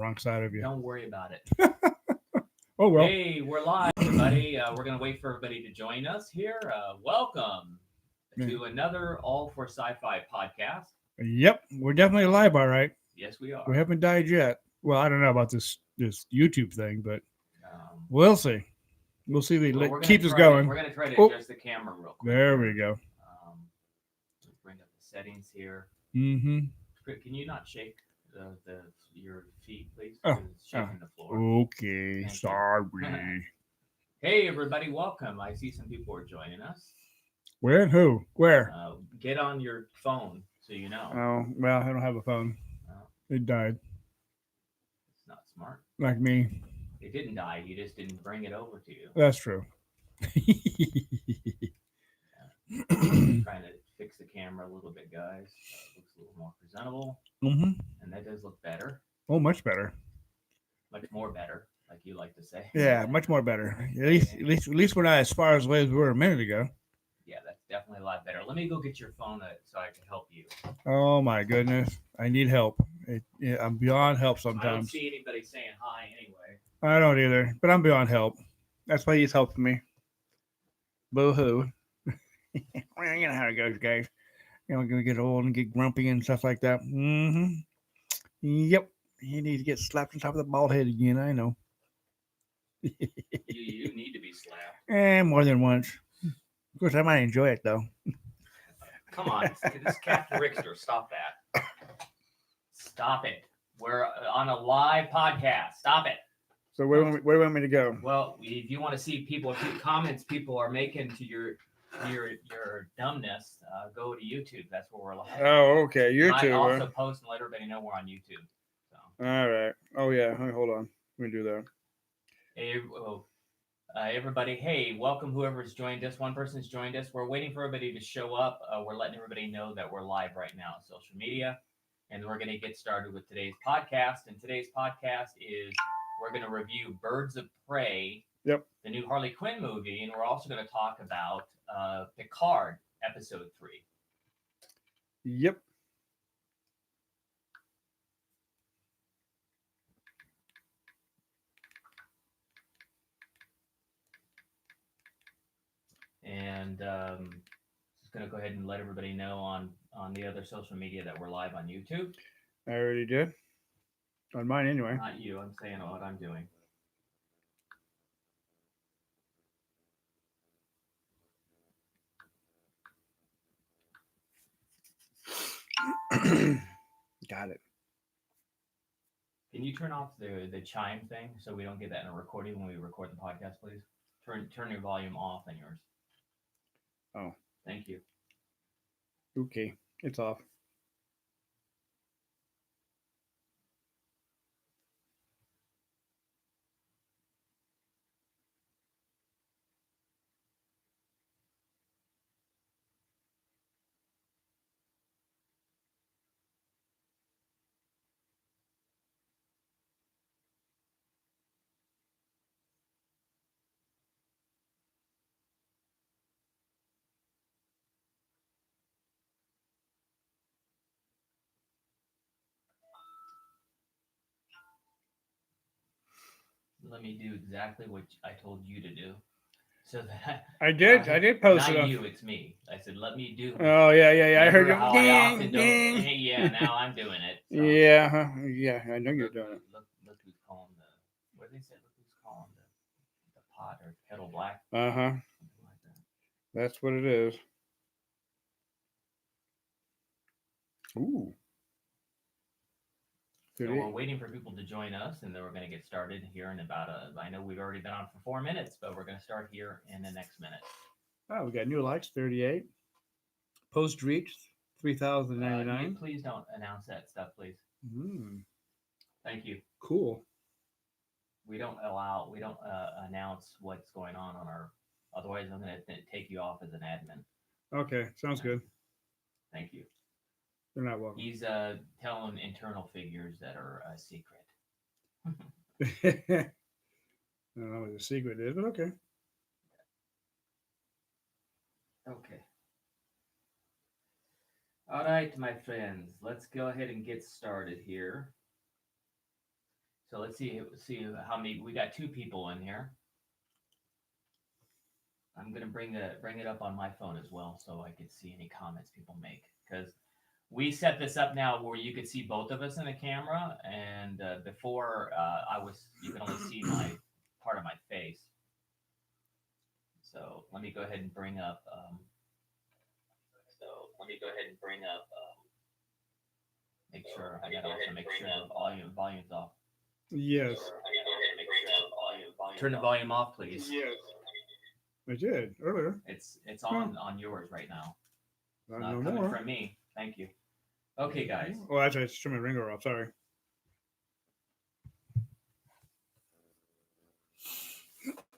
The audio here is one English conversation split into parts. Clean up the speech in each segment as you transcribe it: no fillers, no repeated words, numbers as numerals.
Wrong side of you. Don't worry about it. Oh well. Hey, we're live, everybody. We're going to wait for everybody to join us here. Welcome to another All for Sci-Fi podcast. Yep, we're definitely alive, all right. Yes, we We are. haven't died yet. Well, I don't know about this YouTube thing, but Um, we'll see. We'll see if well, it keeps us going. we're gonna try to Oh, adjust the camera real quick. there we Here. go. Um, let's bring up the settings here. Mm-hmm. Can you not shake the your feet, please? Oh, Because it's oh. shaking the floor. Okay, Thank sorry. you. Hey, everybody, welcome. I see some people are joining us. Where? Who? Where? Get on your phone so you know. Oh, well, I don't have a phone. Uh, It died. it's not smart. Like me. It didn't die. You just didn't bring it over to you. That's true. Trying to fix the camera a little bit, guys. Looks a little more presentable, Mm-hmm. and that does look better, Oh, much better. much more better, like you like to say. Yeah, much more better. At least we're not as far as away as we were a minute ago. Yeah, that's definitely a lot better. Let me go get your phone so I can help you. Oh my goodness, I need help. I'm beyond help I don't sometimes. see anybody saying hi anyway. I don't either, but I'm beyond help. That's why he's helping me. Boo hoo. Well, you know how it goes, guys. You know, gonna get old and get grumpy and stuff like that. Mm-hmm. Yep. He needs to get slapped on top of the bald head again. I know. You need to be slapped. More than once. Of course, I might enjoy it though. Come on, this is Captain Rickster. Stop that. Stop it. We're on a live podcast. Stop it. So where do you want me to go? Well, if you want to see people, comments people are making to your dumbness, go to YouTube. That's where we're live. Oh, okay. You might YouTube. also post and let everybody know we're on YouTube. So, All right. Oh yeah. Hold on. Let me do that. hey, everybody, hey, welcome whoever's joined us. One person's joined us. We're waiting for everybody to show up. We're letting everybody know that we're live right now on social media, and we're going to get started with today's podcast. And today's podcast is we're going to review Birds of Prey. Yep. The new Harley Quinn movie, and we're also going to talk about Picard episode 3. Yep. And just going to go ahead and let everybody know on the other social media that we're live on YouTube. I already did. On mine anyway. Not you. I'm saying what I'm doing. Got it. Can you turn off the chime thing so we don't get that in a recording when we record the podcast, please? Turn your volume off on yours. Oh. Thank you. Okay. It's off. Let me do exactly what I told you to do. So that I did. I did post not it. you, it's me. I said, let me do. Oh yeah. I heard you. How I often don't. Yeah, now I'm doing it. So. Yeah. Yeah. I know you're doing it. Look who's calling the. What did they say? Look who's calling the pot or kettle black. Like that. That's what it is. Ooh. So we're waiting for people to join us, and then we're going to get started here in about I know we've already been on for 4 minutes, but we're going to start here in the next minute. Oh, we got new likes, 38. Post reached 3,099. Please don't announce that stuff, please. Thank you. Cool. We don't announce what's going on our. Otherwise, I'm going to take you off as an admin. Okay, sounds good. Thank you. You're not welcome. He's telling internal figures that are a secret. I don't know what the secret is, but okay. Okay. All right, my friends, let's go ahead and get started here. So let's see how many. We got 2 people in here. I'm gonna bring it up on my phone as well, so I could see any comments people make, because we set this up now where you could see both of us in the camera, and before you can only see my part of my face. So let me go ahead and bring up. Make sure I gotta also make sure the volume's off. Yes. Turn the volume off, please. Yes. I did earlier. It's on yours right now. Not Not no coming more. from me. Thank you. Okay, guys. Well, actually, I just turned my ringer off. Sorry.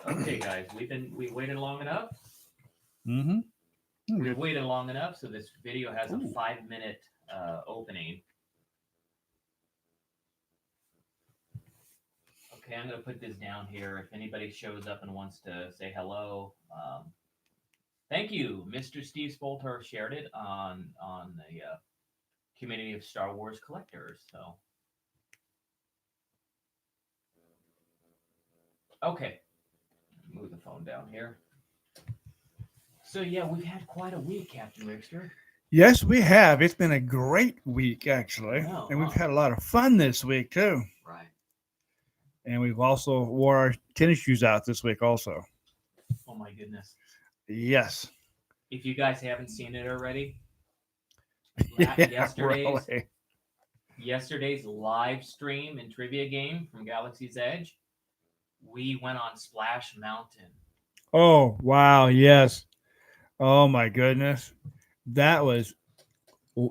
Okay, guys. We waited long enough. Mm-hmm. We've waited long enough, so this video has a 5-minute opening. Okay, I'm going to put this down here. If anybody shows up and wants to say hello, thank you. Mr. Steve Spolter shared it on the community of Star Wars collectors. So, okay, move the phone down here. So yeah, we've had quite a week, Captain Rickster. Yes, we have. It's been a great week, actually, and we've had a lot of fun this week too. Right. And we've also wore our tennis shoes out this week, also. Oh my goodness. Yes. If you guys haven't seen it already, yesterday's live stream and trivia game from Galaxy's Edge, we went on Splash Mountain. Oh, wow. Yes. Oh, my goodness. That was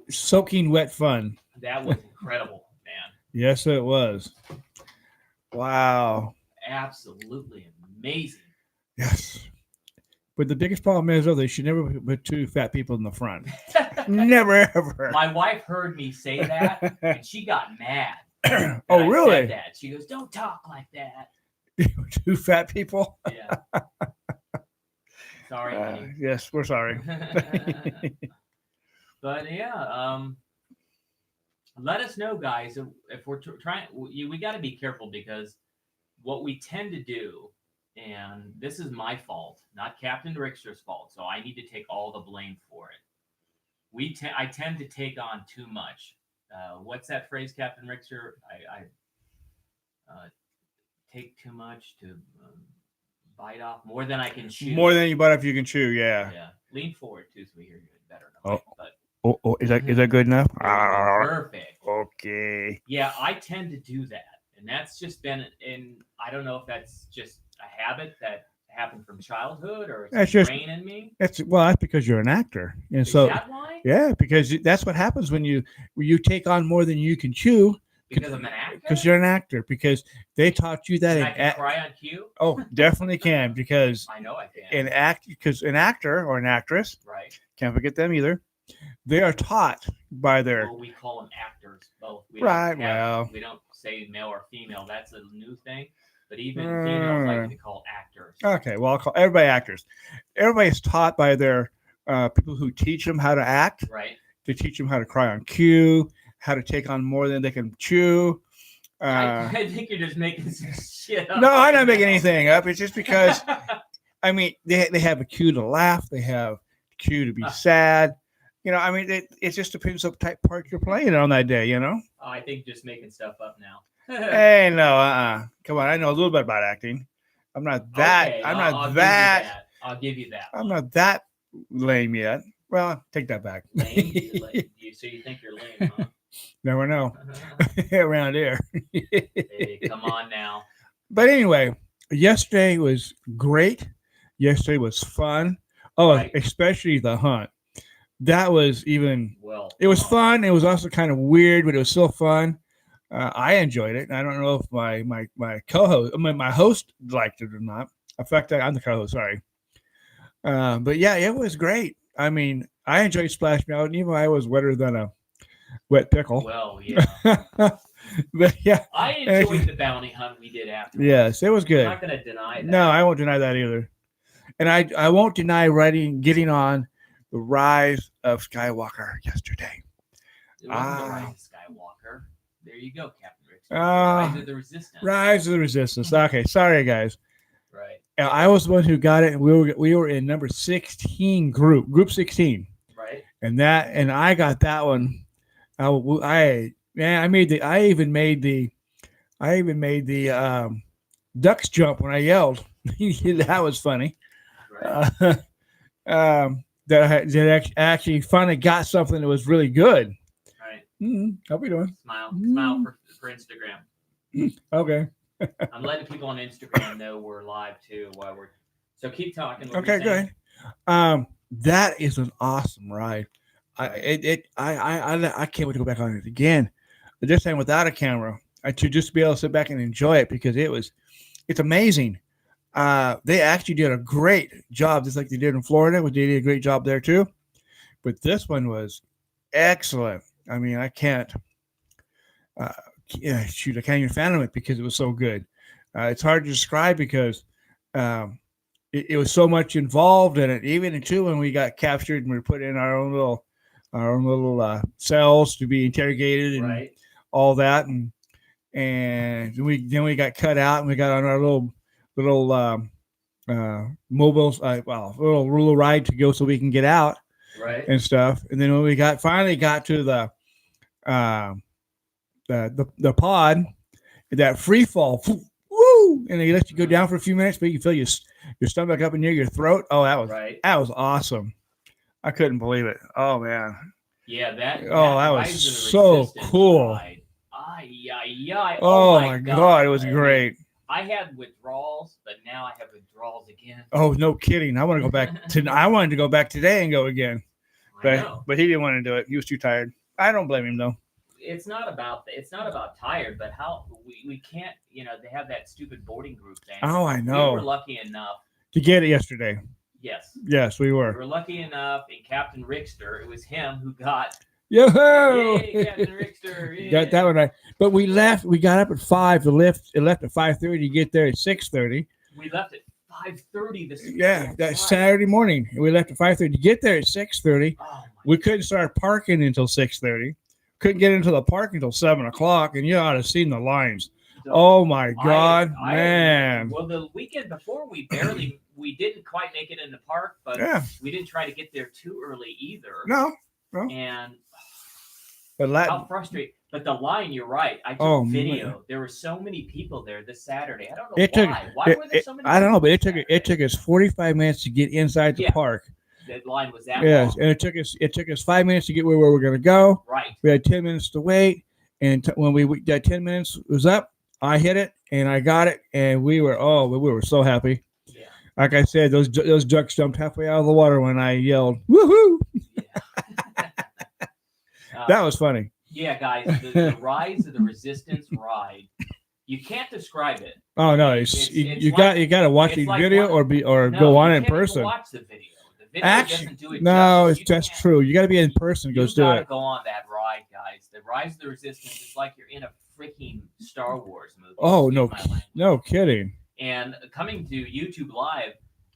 soaking wet fun. That was incredible, man. Yes, it was. Wow. Absolutely amazing. Yes. But the biggest problem is, though, they should never put 2 fat people in the front. Never, ever. My wife heard me say that, and she got mad. Oh, really? Said that. She goes, "Don't talk like that." 2 fat people? Yeah. Sorry, honey. Yes, we're sorry. But yeah, let us know, guys, if we're trying. We got to be careful, because what we tend to do, and this is my fault, not Captain Rickster's fault, so I need to take all the blame for it. I tend to take on too much. What's that phrase, Captain Rickster? I take too much to bite off more than I can chew. More than you bite off you can chew, yeah. Yeah. Lean forward too, so we hear you better. Is that good enough? Perfect. Okay. Yeah, I tend to do that, and that's just been I don't know if that's just a habit that happened from childhood, or it's just brain in me. That's because you're an actor, and Is that why? Yeah, because that's what happens when you take on more than you can chew. Because I'm an actor? Because you're an actor. Because they taught you that. And I can cry on cue? Oh, definitely can. Because I know I can. Because an actor or an actress, right? Can't forget them either. They are taught by their. Well, we call them actors, both. We don't say male or female. That's a new thing. But even females like to be called actors. Okay, well, I'll call everybody actors. Everybody's taught by their people who teach them how to act. Right. To teach them how to cry on cue, how to take on more than they can chew. I think you're just making some shit up. No, I'm not making anything up. It's just because, I mean, they have a cue to laugh. They have a cue to be sad. You know, I mean, it just depends what type part you're playing on that day, you know? Oh, I think just making stuff up now. Hey, no, come on. I know a little bit about acting. I'm not that. Okay, I'll give you that. I'm not that lame yet. Well, take that back. Lame? So you think you're lame, huh? Never know. Around here. Hey, come on now. But anyway, yesterday was great. Yesterday was fun. Oh, right. Especially the hunt. That was even. Well, it was fun. It was also kind of weird, but it was still fun. I enjoyed it. I don't know if my co-host, my host liked it or not. In fact, I'm the co-host. Sorry. But yeah, it was great. I mean, I enjoyed Splash Mountain, even though I was wetter than a wet pickle. Well, yeah. But yeah, I enjoyed the bounty hunt we did after. Yes, it was good. I'm not going to deny that. No, I won't deny that either. And I won't deny getting on the Rise of Skywalker yesterday. It wasn't the Rise of Skywalker. There you go, Captain Rise of the Resistance. Rise of the Resistance. Okay, sorry guys. Right. I was the one who got it, and we were in number 16 group 16, Right. and I got that one. I even made the ducks jump when I yelled. That was funny. Right. That actually finally got something that was really good. Right. How we doing? Smile for Instagram. Okay. I'm letting people on Instagram know we're live too while we're. So keep talking. Okay, good. That is an awesome ride. I can't wait to go back on it again. But this time without a camera, to just be able to sit back and enjoy it because it's amazing. They actually did a great job, just like they did in Florida. They did a great job there too. But this one was excellent. I mean, I can't. I can't even fathom it because it was so good. It's hard to describe because it was so much involved in it. Even too when we got captured and we were put in our own little cells to be interrogated and all that, and we got cut out and we got on our little mobiles, little ride to go so we can get out, and stuff. And then when we finally got to the pod, that free fall, woo, and they let you go down for a few minutes, but you feel your stomach up near your throat. Oh, that was awesome. I couldn't believe it. Oh man. Yeah, that was so cool. Oh my God, it was great. I had withdrawals, but now I have withdrawals again. Oh, no kidding. I want to go back I wanted to go back today and go again. But he didn't want to do it. He was too tired. I don't blame him though. It's not about tired, but how we can't, they have that stupid boarding group thing. Oh, I know. We were lucky enough to get it yesterday. Yes, we were. We were lucky enough, and Captain Rickster, it was him who got. Yo! Yay, Captain Rickster! Yeah. Got that one right. But we left. We got up at 5. It left at 5:30 to get there at 6:30. We left at 5:30 that's Saturday morning. We left at 5:30 to get there at 6:30. We couldn't start parking until 6:30. Couldn't get into the park until 7 o'clock, and you ought to have seen the lines. Oh my God, man! Well, the weekend before, we didn't quite make it in the park, but we didn't try to get there too early either. No. And how frustrating! But the line, you're right. I took video. Man. There were so many people there this Saturday. I don't know why. Why were there so many? I don't know, but it took us 45 minutes to get inside the park. That line was that long. And it took us 5 minutes to get where we were going to go. Right. We had 10 minutes to wait, and when that 10 minutes was up, I hit it and I got it, and we were so happy. Yeah. Like I said, those ducks jumped halfway out of the water when I yelled, "Woohoo!" Yeah. That was funny. Yeah, guys, the Rise of the Resistance ride. You can't describe it. Oh no, you got to watch the video or go on in person. Watch the video. Actually, doesn't do it no, that's true. You got to be in person. Go do it. You got to go on that ride, guys. The Rise of the Resistance is like you're in a freaking Star Wars movie. Oh no kidding. And coming to YouTube Live,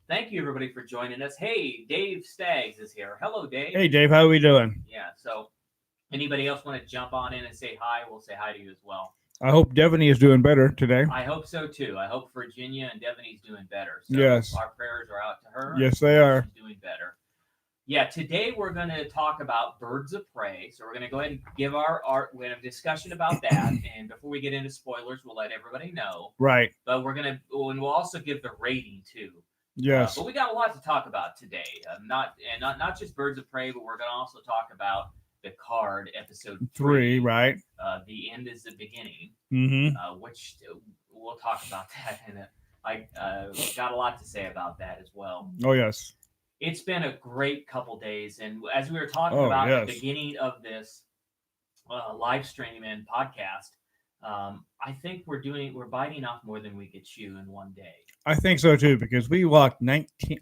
thank you everybody for joining us. Hey, Dave Staggs is here. Hello, Dave. Hey, Dave. How are we doing? Yeah. So, anybody else want to jump on in and say hi? We'll say hi to you as well. I hope Devaney is doing better today. I hope so too. I hope Virginia and Devaney's doing better. So yes. Our prayers are out to her. Yes, they are. She's doing better. Yeah, today we're going to talk about birds of prey. So we're going to go ahead and give our discussion about that. And before we get into spoilers, we'll let everybody know. Right. But we'll also give the rating too. Yes. But we got a lot to talk about today. Not just birds of prey, but we're going to also talk about Picard episode 3, right? The end is the beginning, which we'll talk about that. And I got a lot to say about that as well. Oh yes, it's been a great couple days, and as we were talking about at the beginning of this live stream and podcast, I think we're biting off more than we could chew in one day. I think so too, because we walked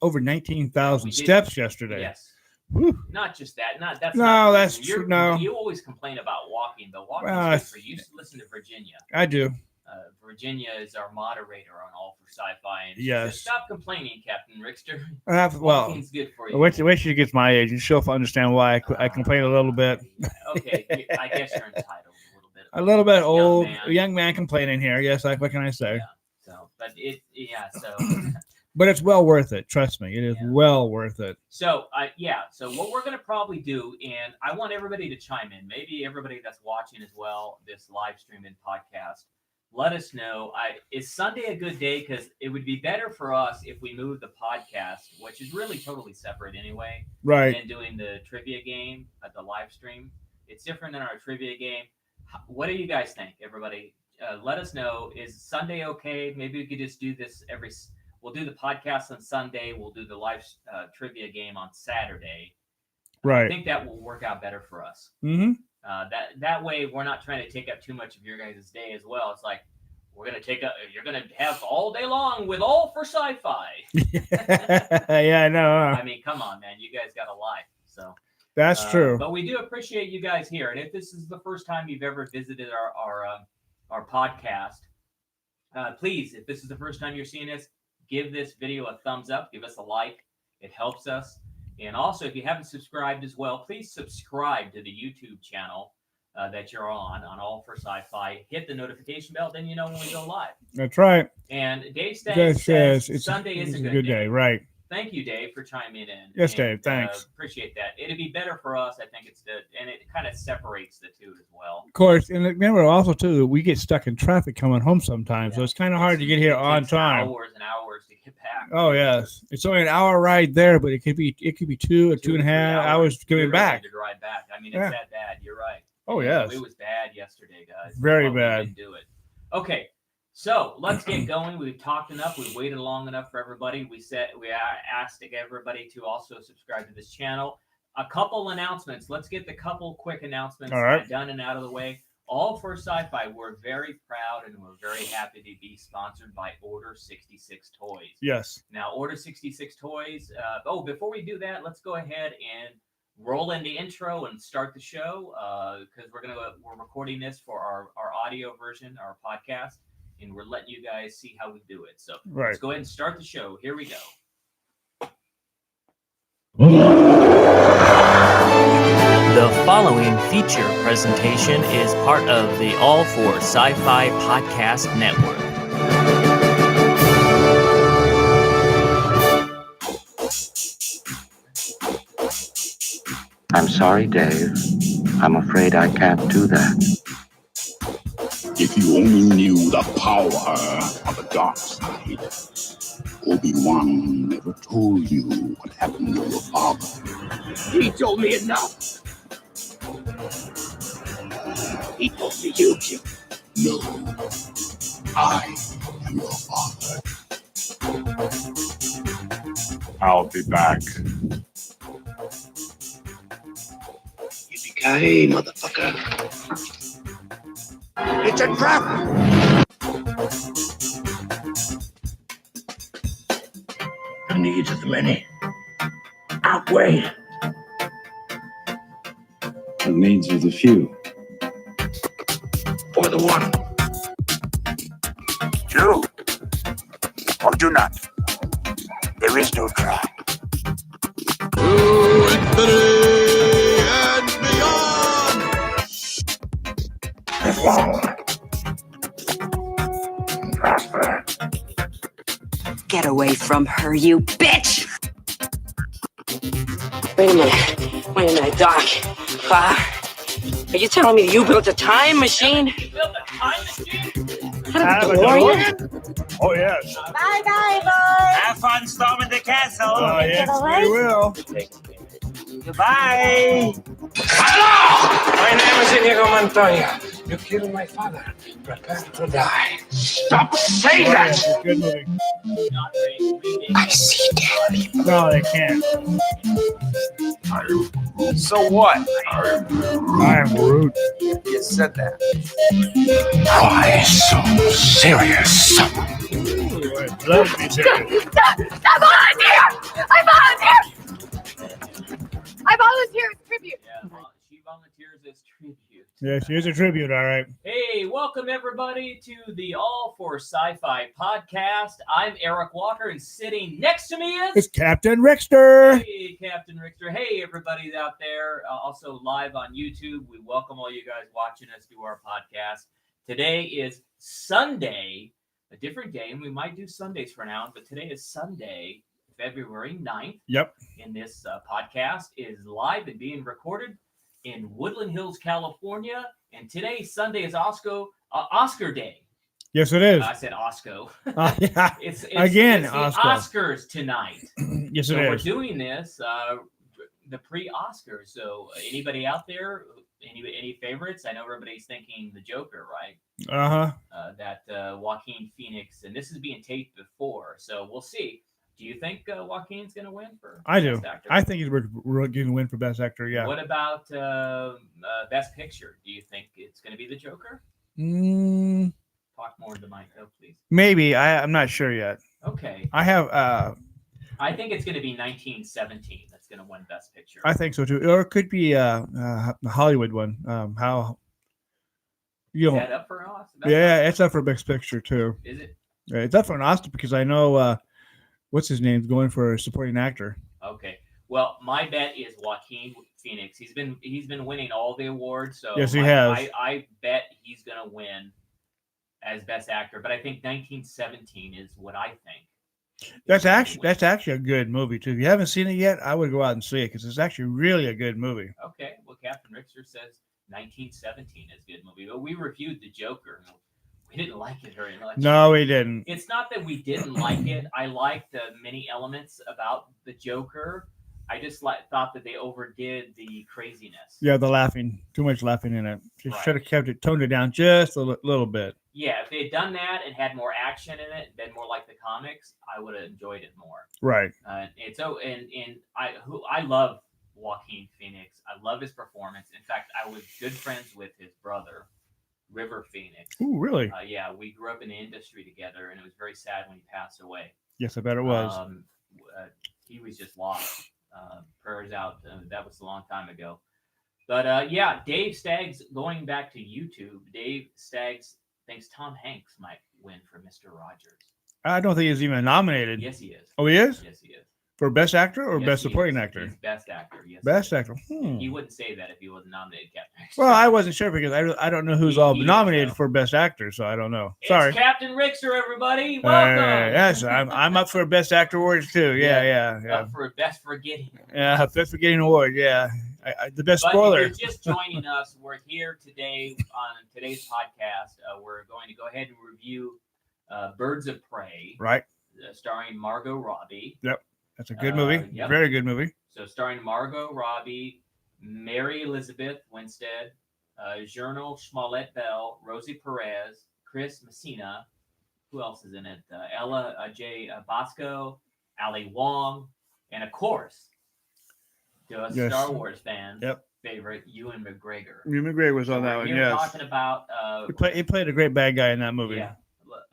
over 19,000 steps yesterday. Yes. Whew. Not just that. That's true. No, you always complain about walking, but walking is good for you. Listen to Virginia. I do. Virginia is our moderator on All for Sci-Fi, and yes. Says, stop complaining, Captain Rickster. Walking's good for you. Wait till she gets my age, and she'll understand why I complain a little bit. Okay, I guess you're entitled a little bit. A little bit old, man. a young man complaining here. Yes, what can I say? Yeah. So, but so. But it's well worth it. Trust me, it is well worth it. So, So what we're going to probably do, and I want everybody to chime in, maybe everybody that's watching as well, this live stream and podcast, let us know. Is Sunday a good day? Because it would be better for us if we move the podcast, which is really totally separate anyway, right? And doing the trivia game at the live stream. It's different than our trivia game. What do you guys think, everybody? Let us know. Is Sunday okay? Maybe we could just do this we'll do the podcast on Sunday. We'll do the live trivia game on Saturday. Right. I think that will work out better for us. Mm-hmm. That way we're not trying to take up too much of your guys' day as well. It's like you're going to have all day long with All for Sci-Fi. Yeah, I know. I mean, come on, man. You guys got a life. So that's true. But we do appreciate you guys here. And if this is the first time you've ever visited our podcast, please, if this is the first time you're seeing us, give this video a thumbs up, give us a like. It helps us. And also, if you haven't subscribed as well, please subscribe to the YouTube channel that you're on All for Sci-Fi. Hit the notification bell, then you know when we go live. That's right. And Dave says Sunday is a good day. Right. Thank you, Dave, for chiming in. Yes, Dave. Thanks. Appreciate that. It'd be better for us, I think, and it kind of separates the two as well. Of course, and remember also too, we get stuck in traffic coming home sometimes, so it's kind of hard to get here on time. Hours and hours to get back. Oh yes, it's only an hour ride there, but it could be 2 or 2.5 hours coming back. To drive back. I mean, it's that bad. You're right. Oh yes, it was bad yesterday, guys. Very bad. We didn't do it. Okay. So let's get going. We've talked enough. We've waited long enough for everybody. We asked everybody to also subscribe to this channel. A couple announcements. Let's get the couple quick announcements done and out of the way. All for Sci-Fi, we're very proud and we're very happy to be sponsored by Order 66 Toys. Yes. Now, Order 66 Toys. Before we do that, let's go ahead and roll in the intro and start the show because we're recording this for our audio version, our podcast. And we're letting you guys see how we do it. So let's go ahead and start the show. Here we go. The following feature presentation is part of the All for Sci-Fi Podcast Network. I'm sorry, Dave. I'm afraid I can't do that. If you only knew the power of the dark side, Obi-Wan never told you what happened to your father. He told me enough. He told me you killed him. No, I am your father. I'll be back. Yippee-ki-yay, motherfucker. It's a trap! The needs of the many outweigh the needs of the few. Or the one. Do or do not. There is no try. To infinity and beyond! Live long. Prosper. Get away from her, you bitch! Wait a minute, Doc. Are you telling me you built a time machine? You built a time machine? Oh yes. Bye-bye, boys! Have fun storming the castle. Oh yes, we will. Goodbye. Hello! My name is Inigo Montoya. You killed my father. Prepare to die. Stop saying that! Good movie. I see dead people. No, they can't. So what? I'm Groot. You said that. Why so serious? Love to be serious. I volunteer! I volunteer as tribute. Yeah, she volunteers as tribute. Yes, here's a tribute. All right. Hey, welcome everybody to the All for Sci-Fi podcast. I'm Eric Walker, and sitting next to me It's is Captain Rickster. Hey, Captain Richter. Hey, everybody out there, also live on YouTube. We welcome all you guys watching us do our podcast. Today is Sunday, a different day, and we might do Sundays for now, but today is Sunday, February 9th. Yep. And this podcast is live and being recorded in Woodland Hills, California. And today, Sunday, is Oscar Day. Yes, it is. I said Osco. Yeah. It's Again, the Oscar. Oscars tonight. Yes, So it we're is. doing this the pre-Oscars. So anybody out there, any favorites? I know everybody's thinking the Joker, right? That Joaquin Phoenix, and this is being taped before, so we'll see. Do you think Joaquin's going to win for I do. Best Actor? I think he's going to win for Best Actor. Yeah. What about Best Picture? Do you think it's going to be the Joker? Talk more into the mic, though, please. Maybe. I'm not sure yet. Okay. I have. I think it's going to be 1917 that's going to win Best Picture. I think so too, or it could be the Hollywood one. How you Is know? that up for us? Yeah, it's up for Best Picture too. Is it? Yeah, it's up for an Oscar because I know what's his name's going for a supporting actor. Okay. Well, my bet is Joaquin Phoenix. He's been winning all the awards. So Yes, he has. I bet he's going to win as Best Actor. But I think 1917 is what I think. That's actually a good movie too. If you haven't seen it yet, I would go out and see it because it's actually really a good movie. Okay. Well, Captain Richter says 1917 is a good movie, but we reviewed The Joker. We didn't like it very much. No, we didn't. It's not that we didn't like it. I liked the many elements about The Joker. I just thought that they overdid the craziness. Yeah, the laughing. Too much laughing in it. Just Right. should have toned it down just a little bit. Yeah, if they had done that and had more action in it, been more like the comics, I would have enjoyed it more. Right. I love Joaquin Phoenix. I love his performance. In fact, I was good friends with his brother, River Phoenix. Ooh, really? Yeah, we grew up in the industry together, and it was very sad when he passed away. Yes, I bet it was. He was just lost. Prayers out. That was a long time ago. But yeah, Dave Staggs, going back to YouTube, Dave Staggs thinks Tom Hanks might win for Mr. Rogers. I don't think he's even nominated. Yes, he is. Oh, he is? Yes, he is. For Best Actor or Yes, Best he Supporting is. Actor? He's Best Actor, yes. Best he is. Actor. He wouldn't say that if he wasn't nominated, Captain. Well, I wasn't sure because I don't know who's all He is, nominated though. for Best Actor, so I don't know. It's Sorry. Captain Rickster, everybody. Welcome. Yes, I'm up for Best Actor awards too. Yeah. Up for Best Forgetting. Yeah, Best Forgetting Award. Yeah, the best But spoiler. if you're just joining us, we're here today on today's podcast. We're going to go ahead and review Birds of Prey, Right. Starring Margot Robbie. That's a good movie. Yep. Very good movie. So starring Margot Robbie, Mary Elizabeth Winstead, Journal Smollett Bell, Rosie Perez, Chris Messina. Who else is in it? Ella J. Bosco, Ali Wong, and of course, the Yes. Star Wars fan Yep. favorite, Ewan McGregor. Ewan McGregor was on that We're one. here Yes. talking about He played a great bad guy in that movie. yeah.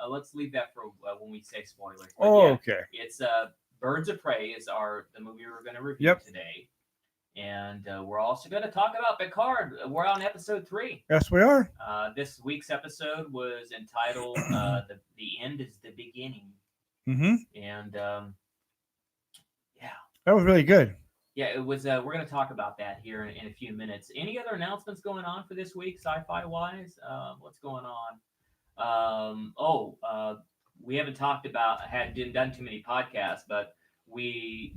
Let's leave that for when we say spoilers. But Oh, yeah, okay. it's Birds of Prey is the movie we're going to review Yep. today, and we're also going to talk about Picard. We're on episode 3. Yes, we are. This week's episode was entitled "The End Is the Beginning," Mm-hmm. and That was really good. yeah, it was. We're going to talk about that here in a few minutes. Any other announcements going on for this week, sci-fi wise? What's going on? We haven't talked about, didn't done too many podcasts, but we,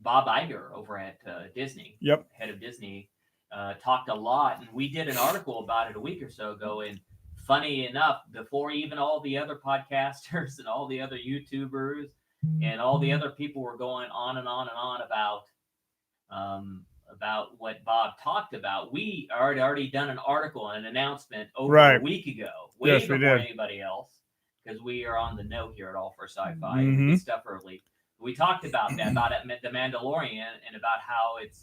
Bob Iger over at Disney, Yep. head of Disney, talked a lot, and we did an article about it a week or so ago. And funny enough, before even all the other podcasters and all the other YouTubers and all the other people were going on and on and on about what Bob talked about, we had already done an article and an announcement over Right. a week ago, way Yes, we before did. anybody else, because we are on the know here at All for Sci-Fi. Mhm. We get stuff early. We talked about that, about The Mandalorian, and about how it's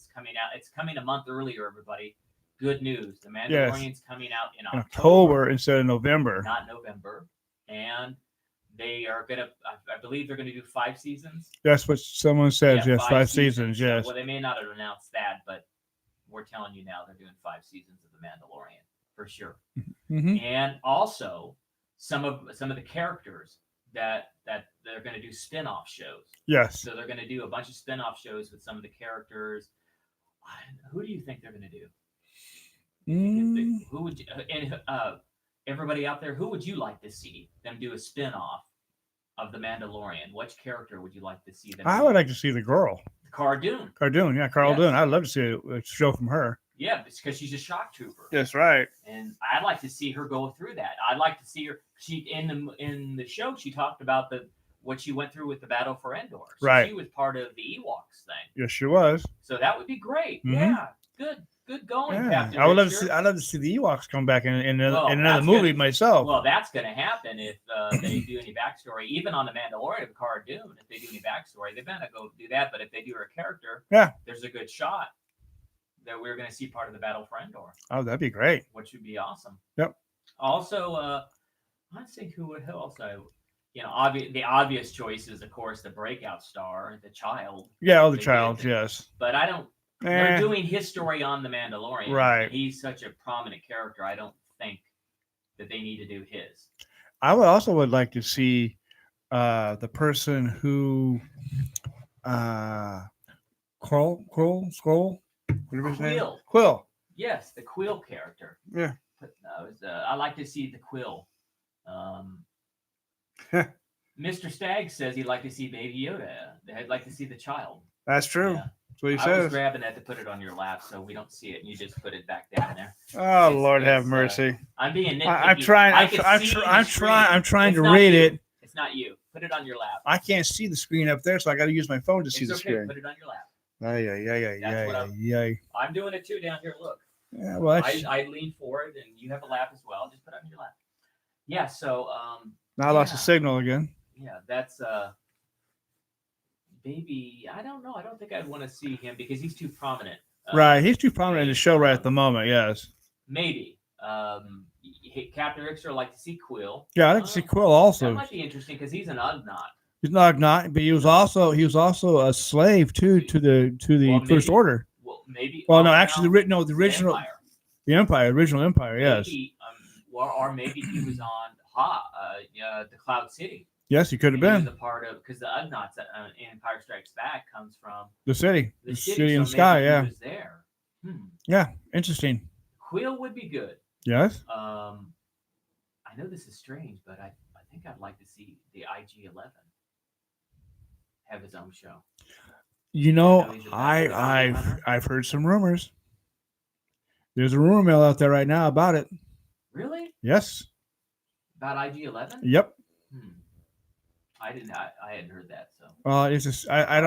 coming out. It's coming a month earlier, everybody. Good news. The Mandalorian's coming out in In October, October instead of November. not November. And they are going to, I believe they're going to do 5 seasons. That's what someone says. Yes, 5 seasons. Yes. Well, they may not have announced that, but we're telling you now they're doing 5 seasons of The Mandalorian for sure. Mm-hmm. And also some of the characters that they're going to do spin-off shows. Yes. So they're going to do a bunch of spin-off shows with some of the characters. Who do you think they're going to do? Who would you, and everybody out there, who would you like to see them do a spin-off of The Mandalorian? Which character would you like to see them? I would like to see the girl. Cara Dune. Cara Dune, yeah, Carl Yes. Dune. I'd love to see a show from her. Yeah, it's because she's a shock trooper. That's right. And I'd like to see her go through that. I'd like to see her. She in the show she talked about what she went through with the battle for Endor. So Right. She was part of the Ewoks thing. Yes, she was. So that would be great. Mhm. Yeah. Good going, Yeah. Captain. I would love to Richard. see. I'd love to see the Ewoks come back in Well, another that's movie gonna- myself. Well, that's going to happen if they do any backstory. Even on the Mandalorian of Cara Dune, if they do any backstory, they better go do that. But if they do her character, Yeah. there's a good shot that we're going to see part of the battle for Endor, Oh, that'd be great. which would be awesome. Yep. Also, let's think who else the obvious choice is, of course, the breakout star, the child. Yeah, oh, the They child. did. Yes. But I don't. They're Eh, doing his story on the Mandalorian. Right. He's such a prominent character. I don't think that they need to do his. I would like to see the person who Scroll, whatever his name. Quill. Quill. Yes, the Quill character. Yeah. I like to see the Quill. Mr. Stagg says he'd like to see Baby Yoda. I'd like to see the child. That's true. Yeah. That's what he I was says. grabbing that to put it on your lap so we don't see it, and you just put it back down there. Oh, It's- Lord have it's, mercy. I'm being nitpicky. I'm trying. I can see the I'm screen. trying It's to not read you. it. It's not you. Put it on your lap. I can't see the screen up there, so I got to use my phone to see It's the okay. screen. Put it on your lap. Yeah. That's what Yeah. I'm doing it too down here. Look. Yeah. Well, that's, I lean forward, and you have a lap as well. Just put it on your lap. Yeah. So, now I lost the yeah. signal again. yeah, that's Baby. I don't know. I don't think I'd want to see him because he's too prominent. Right. He's too prominent in the show right at the moment. Yes. Maybe. Captain Rickster would like to see Quill. Yeah, I'd like to see Quill That also. might be interesting because he's an Ugnaught. He's not, but he was also a slave too to the Well, First maybe- Order. Well, maybe. Well, no, Ugnaught, actually, the original, Empire. original Empire. Yes. Maybe, or maybe he was on the Cloud City. Yes, he could have And he been was a part of because the Ugnaughts in Empire Strikes Back comes from the city the city in the so sky. maybe he Yeah. was there. Yeah. Interesting. Quill would be good. Yes. I know this is strange, but I think I'd like to see the IG-11 have his own show. You know, know he's a bounty hunter. I've heard some rumors. There's a rumor mill out there right now about it. Really? Yes. About IG-11? Yep. I hadn't heard that. So Well, it's just I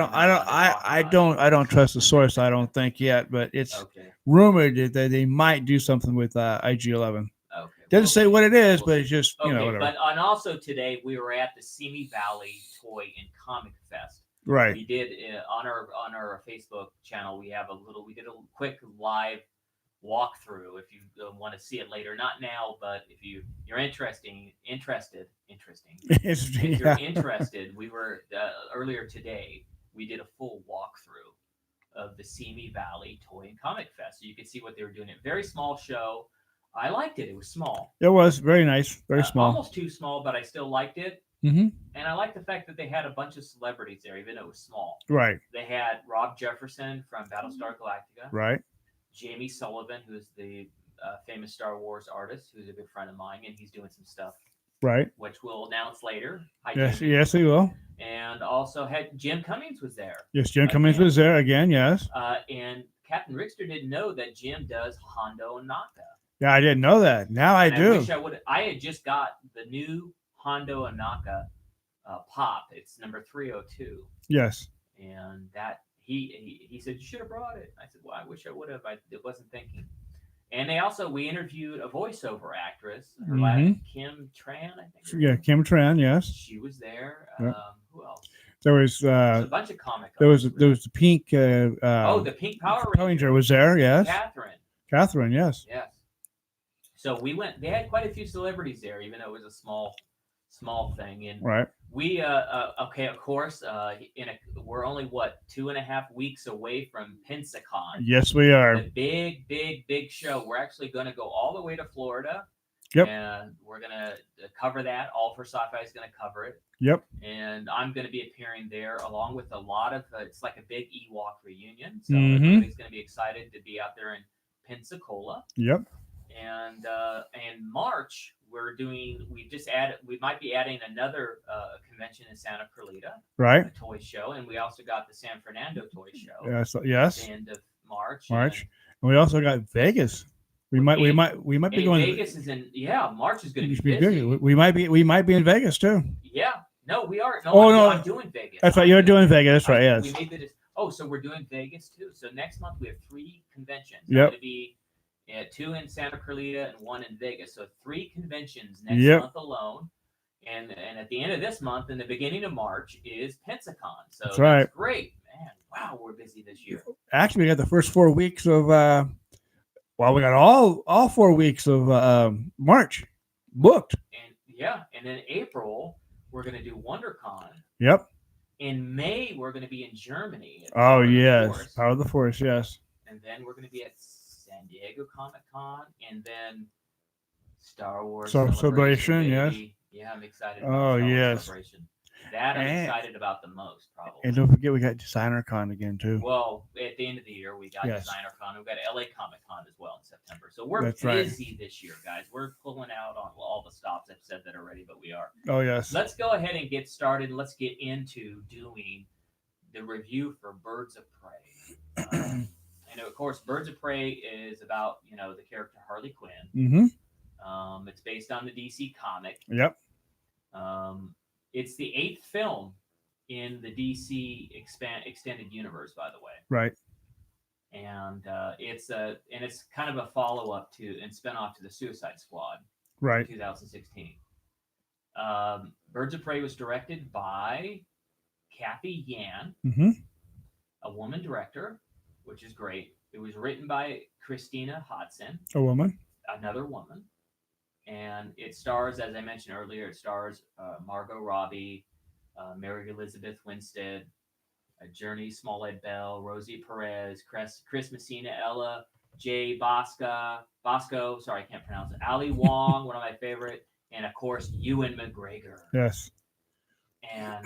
don't trust the source. I don't think yet, but it's okay. rumored that they might do something with IG-11. Okay. Doesn't say what it is, we'll but see. it's just Okay, whatever. but and also today we were at the Simi Valley Toy and Comic Fest. Right. We did on our Facebook channel. We did a quick live walkthrough. If you want to see it later, not now, but if you're interested, It's- if yeah. you're interested, we were earlier today. We did a full walkthrough of the Simi Valley Toy and Comic Fest, so you could see what they were doing. A very small show. I liked it. It was small. It was very nice, very small. Almost too small, but I still liked it. Mm-hmm. And I like the fact that they had a bunch of celebrities there, even though it was small. Right. They had Rob Jefferson from Battlestar Galactica, Right. Jamie Sullivan, who's the famous Star Wars artist, who's a good friend of mine, and he's doing some stuff, Right. which we'll announce later. Hi, Yes. Jamie. Yes, we will. And also had Jim Cummings was there. Yes, Jim Cummings Again. was there again. Yes. And Captain Rickster didn't know that Jim does Hondo and Naka. Yeah, I didn't know that. Now I And do. wish I would. I had just got the new Hondo and Naka pop. It's number 302. Yes. And that he said you should have brought it. I said, well, I wish I would have. I wasn't thinking. And we interviewed a voiceover actress, her last Kim Tran, I think. Yeah, Kim Tran. Yes. She was there. Yep. Who else? There was There's a bunch of comic. there was artists. the pink. The Pink Power Ranger was there. Yes. Catherine. Yes. Yes. So we went. They had quite a few celebrities there, even though it was a small small thing. And Right. we okay, of course, we're only 2.5 weeks away from Pensacon. Yes, we are. The big show. We're actually going to go all the way to Florida. Yep. And we're going to cover that. All for Sci-Fi is going to cover it. Yep. And I'm going to be appearing there along with a lot of, it's like a big Ewok reunion. So Mhm. everybody's going to be excited to be out there in Pensacola. Yep. And in March, we might be adding another convention in Santa Clarita, Right. a toy show. And we also got the San Fernando toy show. Yes. At Yes. the end of March. March. And we also got Vegas. We might be going. Vegas is in March is going to It's be been busy. good. We might be in Vegas too. Yeah, no, we are. No, Oh, I'm no. doing Vegas. That's right. You're doing Vegas. That's right. Yes. We made so we're doing Vegas too. So next month we have 3 conventions. Yep. Going to be 2 in Santa Clarita and 1 in Vegas. So 3 conventions next Yep. month alone. And at the end of this month, in the beginning of March, is Pensacon. So That's right. great, man. Wow, we're busy this year. Actually, we got the first 4 weeks of. We got all 4 weeks of March booked. And in April we're going to do WonderCon. Yep. In May, we're going to be in Germany. at Oh Power of the yes, Force. Power of the Force. Yes. And then we're going to be at San Diego Comic Con, and then Star Wars Celebration, yes. baby. Yeah, I'm excited. About Oh, Star Wars yes. Celebration. That I'm And- excited about the most, probably. And don't forget, we got Designer Con again too. Well, at the end of the year, we got Yes. Designer Con. We've got LA Comic Con as well in September. So we're That's right. busy this year, guys. We're pulling out on all the stops. I've said that already, but we are. Oh yes. Let's go ahead and get started. Let's get into doing the review for Birds of Prey. And of course, Birds of Prey is about the character Harley Quinn. Mm-hmm. It's based on the DC comic. Yep. It's the 8th film in the DC extended universe, by the way. Right. And it's kind of a follow up to and spin off to the Suicide Squad. Right. 2016. Birds of Prey was directed by Kathy Yan, Mm-hmm. a woman director, which is great. It was written by Christina Hodson, A woman. another woman. And it stars, as I mentioned earlier, Margot Robbie, Mary Elizabeth Winstead, Journey Smollett Bell, Rosie Perez, Chris Messina, Ella J. Bosco, sorry, I can't pronounce it, Ali Wong, one of my favorite, and of course, Ewan McGregor. Yes. And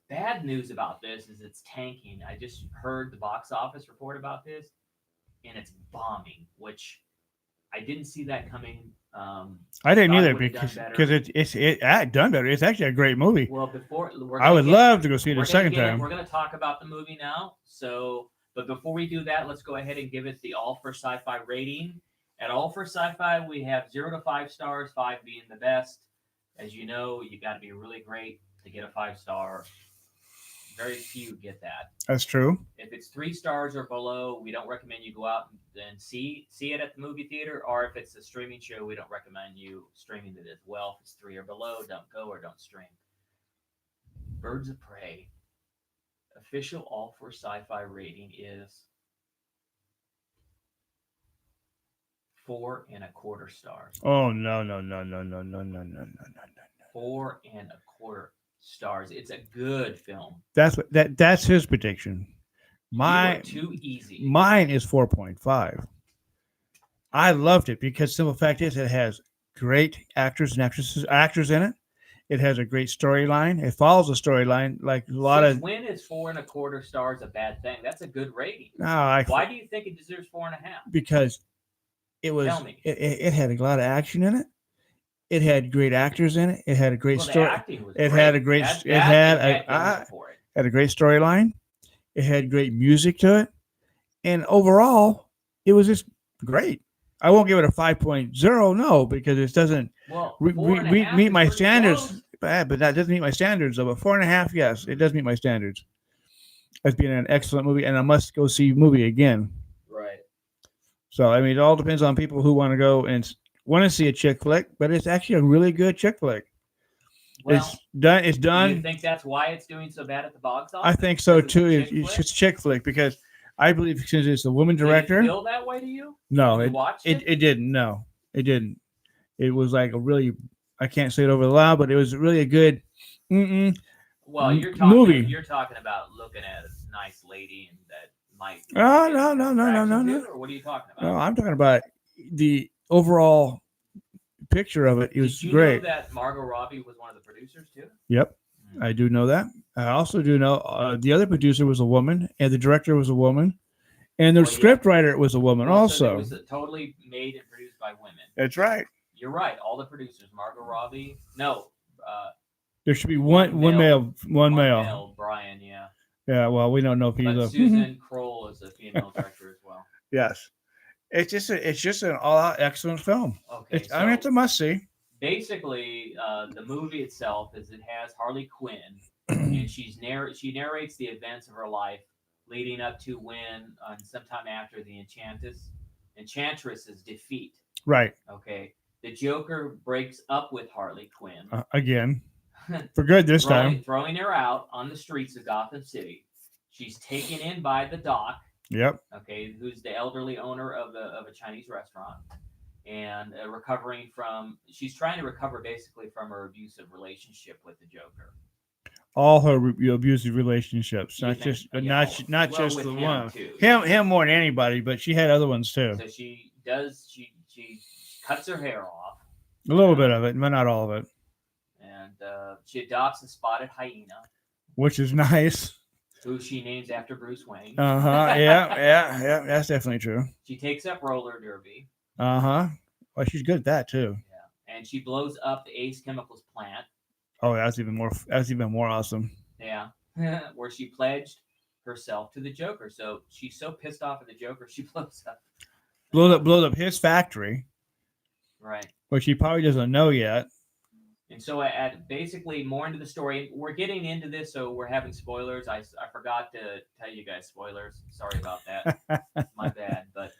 bad news about this is it's tanking. I just heard the box office report about this, and it's bombing, which I didn't see that coming. I didn't thought it either would've done because better. it done better. It's actually a great movie. Well, I would love to go see it a second time. We're going to talk about the movie now. But before we do that, let's go ahead and give it the All for Sci-Fi rating. At All for Sci-Fi, we have 0 to 5 stars, 5 being the best. As you know, you got to be really great to get a 5-star. Very few get that. That's true. If it's 3 stars or below, we don't recommend you go out and see it at the movie theater. Or if it's a streaming show, we don't recommend you streaming it as well. If it's 3 or below, don't go or don't stream. Birds of Prey. Official All for Sci-Fi rating is 4.25 stars. Oh no. 4.25 stars. It's a good film. That's his prediction. You were Mine too easy. Mine is 4.5. I loved it because simple fact is it has great actors in it. It has a great storyline. It follows a storyline like a lot of. When is 4.25 stars a bad thing? That's a good rating. No, Why do you think it deserves 4.5? Because it was. Tell me. It had a lot of action in it. It had great actors in it. It had a great story. It had a great. Had a great storyline. It had great music to it, and overall, it was just great. I won't give it a 5.0, no, because it doesn't meet my standards. But that doesn't meet my standards. Though, but 4.5, yes, it does meet my standards. As being an excellent movie, and I must go see the movie again. Right. So I mean, it all depends on people who want to go and want to see a chick flick, but it's actually a really good chick flick. Well, it's done. It's done. Do you think that's why it's doing so bad at the box office? I think so Because too. it's a It's chick flick because I believe since it's a woman director. Did it feel that way to you? No, Did you watch it? It didn't. No, it didn't. It was like a really I can't say it over the loud, but it was really a good Well, M- you're talking movie. You're talking about looking at a nice lady and that might. Oh, get no, an no, no, no, no, attraction no. to, or what are you talking about? No, I'm talking about the overall picture of it. It was Did you great. know that Margot Robbie was one of the producers too? Yep, I do know that. I also do know the other producer was a woman, and the director was a woman, and the Well, yeah. script writer was a woman Well, so it also. was totally made and produced by women. That's right. You're right. All the producers, Margot Robbie. No, There should be one male, one male. Brian, yeah. Yeah, well, we don't know if he's But a Susan Kroll is a female director as well. yes. It's just an all-out excellent film. Okay, I mean, it's a must-see. Basically, the movie itself is it has Harley Quinn, and she narrates the events of her life leading up to when, sometime after the Enchantress's defeat. Right. Okay, the Joker breaks up with Harley Quinn Again, for good this time. throwing her out on the streets of Gotham City. She's taken in by the Doc. Yep. Okay, who's the elderly owner of a Chinese restaurant, and she's trying to recover basically from her abusive relationship with the Joker. All her abusive relationships, You not think- just yeah, not well, just with the him one. too. Him more than anybody, but she had other ones too. So she cuts her hair off, A little bit of it, but not all of it, and she adopts a spotted hyena, which is nice. who she names after Bruce Wayne. Yeah. That's definitely true. She takes up roller derby. Well, she's good at that too. Yeah, and she blows up the Ace Chemicals plant. Oh, that's even more awesome. Yeah, where she pledged herself to the Joker. So she's so pissed off at the Joker, she Blows up his factory, right. which he probably doesn't know yet. And so at basically more into the story, we're getting into this, so we're having spoilers. I forgot to tell you guys spoilers. Sorry about that. My bad. But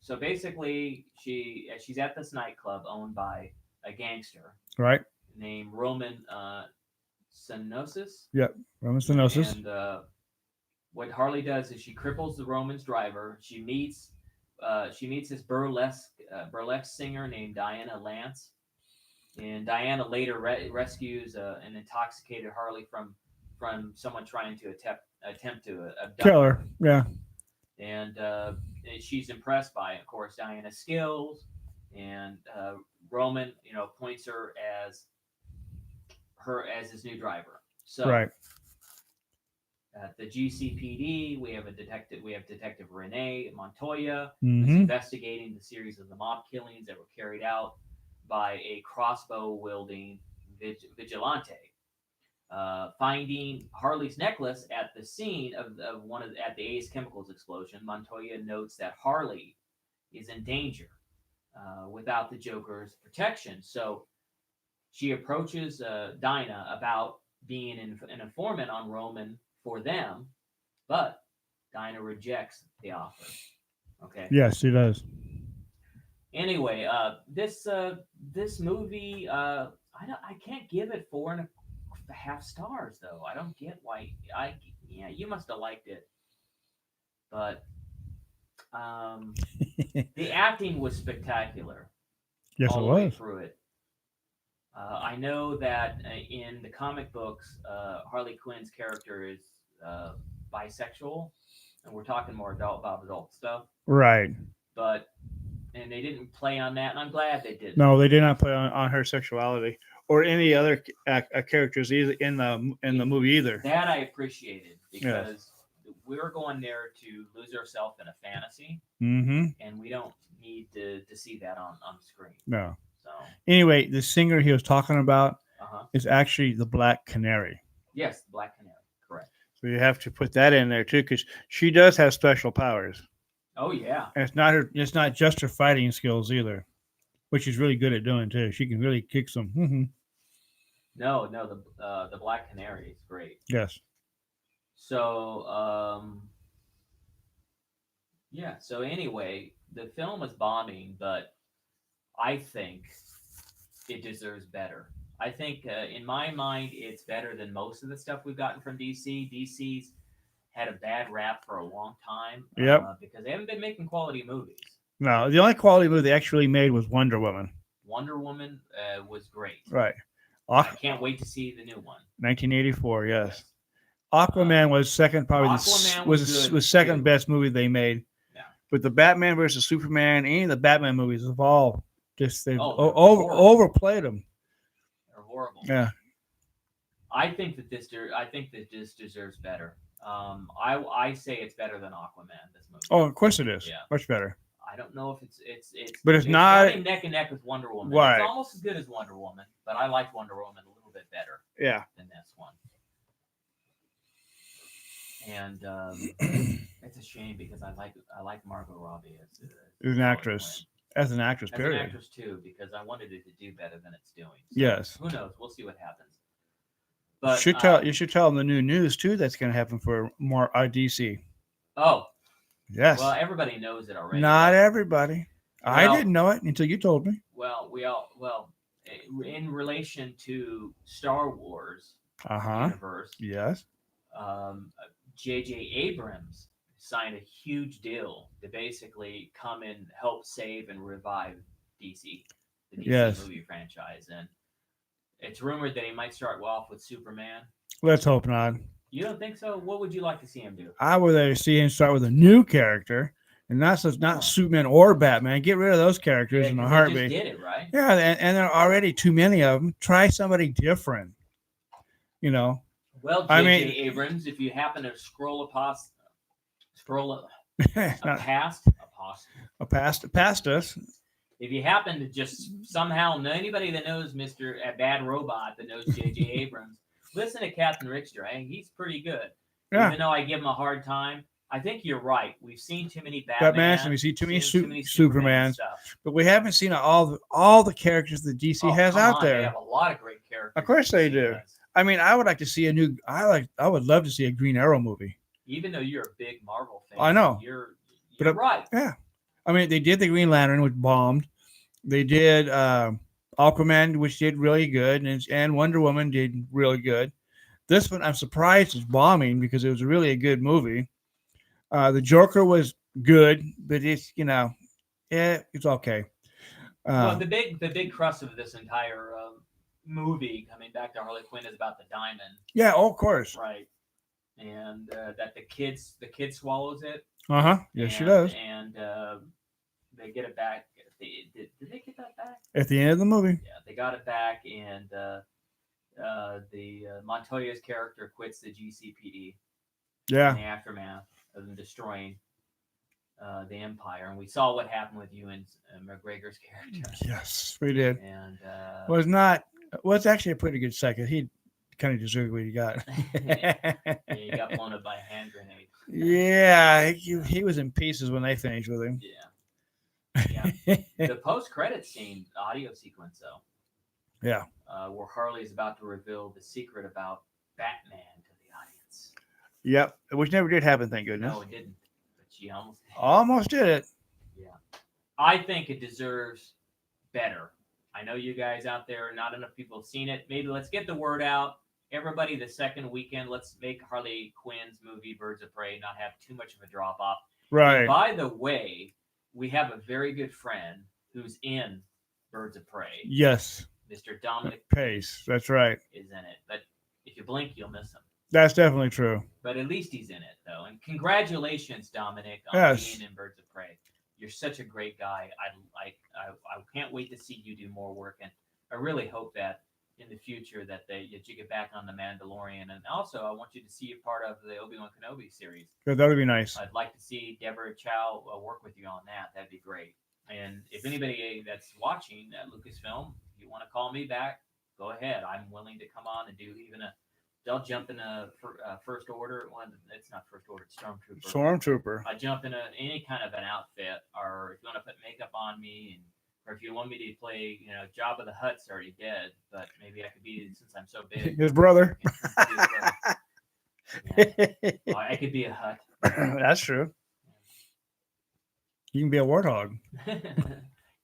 so basically she's at this nightclub owned by a gangster Right. named Roman Sinosis. Yep. Roman stenosis. And what Harley does is she cripples the Roman's driver. She meets this burlesque singer named Diana Lance. And Diana later rescues an intoxicated Harley from someone trying to attempt to abduct Kill her. Yeah. And she's impressed by, of course, Diana's skills. And Roman, appoints her as his new driver. So Right. at the GCPD, we have Detective Renee Montoya, Mhm. who's investigating the series of the mob killings that were carried out by a crossbow-wielding vigilante. Finding Harley's necklace at the scene at the Ace Chemicals explosion, Montoya notes that Harley is in danger without the Joker's protection. So she approaches Dinah about being an informant on Roman for them, but Dinah rejects the offer. Okay. Yes, he does. Anyway, this movie, I can't give it 4.5 stars though. I don't get why. You must have liked it, but the acting was spectacular. Yes, all it the way was. through it. I know that in the comic books, Harley Quinn's character is bisexual, and we're talking more about adult stuff. Right. And they didn't play on that, and I'm glad they didn't. No, they did not play on her sexuality or any other characters either in the movie either. That I appreciated because we were going there to lose ourselves in a fantasy, and we don't need to see that on screen. No. So anyway, the singer he was talking about is actually the Black Canary. Yes, Black Canary, correct. So you have to put that in there too, because she does have special powers. Oh yeah. And it's not just her fighting skills either, which she's really good at doing too. She can really kick some. No, the Black Canary is great. Yes. So so anyway, the film is bombing, but I think it deserves better. I think in my mind, it's better than most of the stuff we've gotten from DC. DC's had a bad rap for a long time. Yep. Because they haven't been making quality movies. No, the only quality movie they actually made was Wonder Woman. Wonder Woman was great. Right. I can't wait to see the new one. 1984. Yes. Aquaman was second, probably Aquaman was second best movie they made. Yeah. But the Batman versus Superman, any of the Batman movies have all just they've overplayed them. They're horrible. Yeah. I think that this deserves better. I say it's better than Aquaman. This movie. Oh, of course it is. Yeah. Much better. I don't know if it's but it's not running neck and neck with Wonder Woman. Right. It's almost as good as Wonder Woman, but I like Wonder Woman a little bit better. Yeah. Than this one. And it's a shame because I like Margot Robbie as an actress. As an actress, as period. an actress too, because I wanted it to do better than it's doing. So yes. Who knows? We'll see what happens. But you should tell them the new news too. That's going to happen for more DC. Oh. Yes. Well, everybody knows it already. Not everybody. I didn't know it until you told me. Well, in relation to Star Wars universe. Yes. J.J. Abrams signed a huge deal to basically come and help save and revive DC, the DC movie franchise. And it's rumored that he might start off with Superman. Let's hope not. You don't think so? What would you like to see him do? I would rather see him start with a new character, and not Superman or Batman. Get rid of those characters in a heartbeat. They just did it, right? Yeah, and there are already too many of them. Try somebody different. You know. Well, J.J. Abrams, if you happen to scroll past us. If you happen to just somehow know anybody that knows Mr. Bad Robot that knows J.J. Abrams, listen to Captain Richter. He's pretty good. Yeah. Even though I give him a hard time, I think you're right. We've seen too many Batmans, and we've seen too many Superman stuff. But we haven't seen all the characters that DC has out there. They have a lot of great characters. Of course they do. I mean, I would like to see I would love to see a Green Arrow movie. Even though you're a big Marvel fan, I know. You're right. Yeah. I mean, they did the Green Lantern, which bombed. They did Aquaman, which did really good, and Wonder Woman did really good. This one, I'm surprised it's bombing because it was really a good movie. The Joker was good, but it's it's okay. Well, the big crux of this entire movie, coming back to Harley Quinn, is about the diamond. Yeah, of course. Right. And that the kid swallows it. Yes, she does. And they get it back. Did they get that back? At the end of the movie. Yeah, they got it back, and Montoya's character quits the GCPD. Yeah. In the aftermath of them destroying the Empire, and we saw what happened with Ewan McGregor's character. Yes, we did. And was actually a pretty good second. He kind of deserved what he got. He got blown up by a hand grenade. Yeah, he was in pieces when they finished with him. Yeah. The post-credit scene, audio sequence, though. Yeah. Where Harley is about to reveal the secret about Batman to the audience. Yep, which never did happen, thank goodness. No, it didn't. But she almost did. Almost did it. Yeah. I think it deserves better. I know you guys out there, not enough people have seen it. Maybe let's get the word out. Everybody, the second weekend, let's make Harley Quinn's movie Birds of Prey not have too much of a drop off. Right. And by the way, we have a very good friend who's in Birds of Prey. Yes. Mr. Dominic Pace. That's right. Is in it. But if you blink, you'll miss him. That's definitely true. But at least he's in it, though. And congratulations, Dominic, on being in Birds of Prey. You're such a great guy. I can't wait to see you do more work, and I really hope that in the future that you get back on The Mandalorian. And also, I want you to see a part of the Obi-Wan Kenobi series. Good, that would be nice. I'd like to see Deborah Chow work with you on that. That'd be great. And if anybody that's watching Lucasfilm, if you want to call me back, go ahead. I'm willing to come on and do even They'll jump in a First Order. It's not First Order, it's Stormtrooper. Stormtrooper. I jump in any kind of an outfit, or if you want to put makeup on me, or if you want me to play, Jabba the Hutt's already dead, but maybe I could be, since I'm so big. His brother. I could be a Hutt. That's true. You can be a warthog.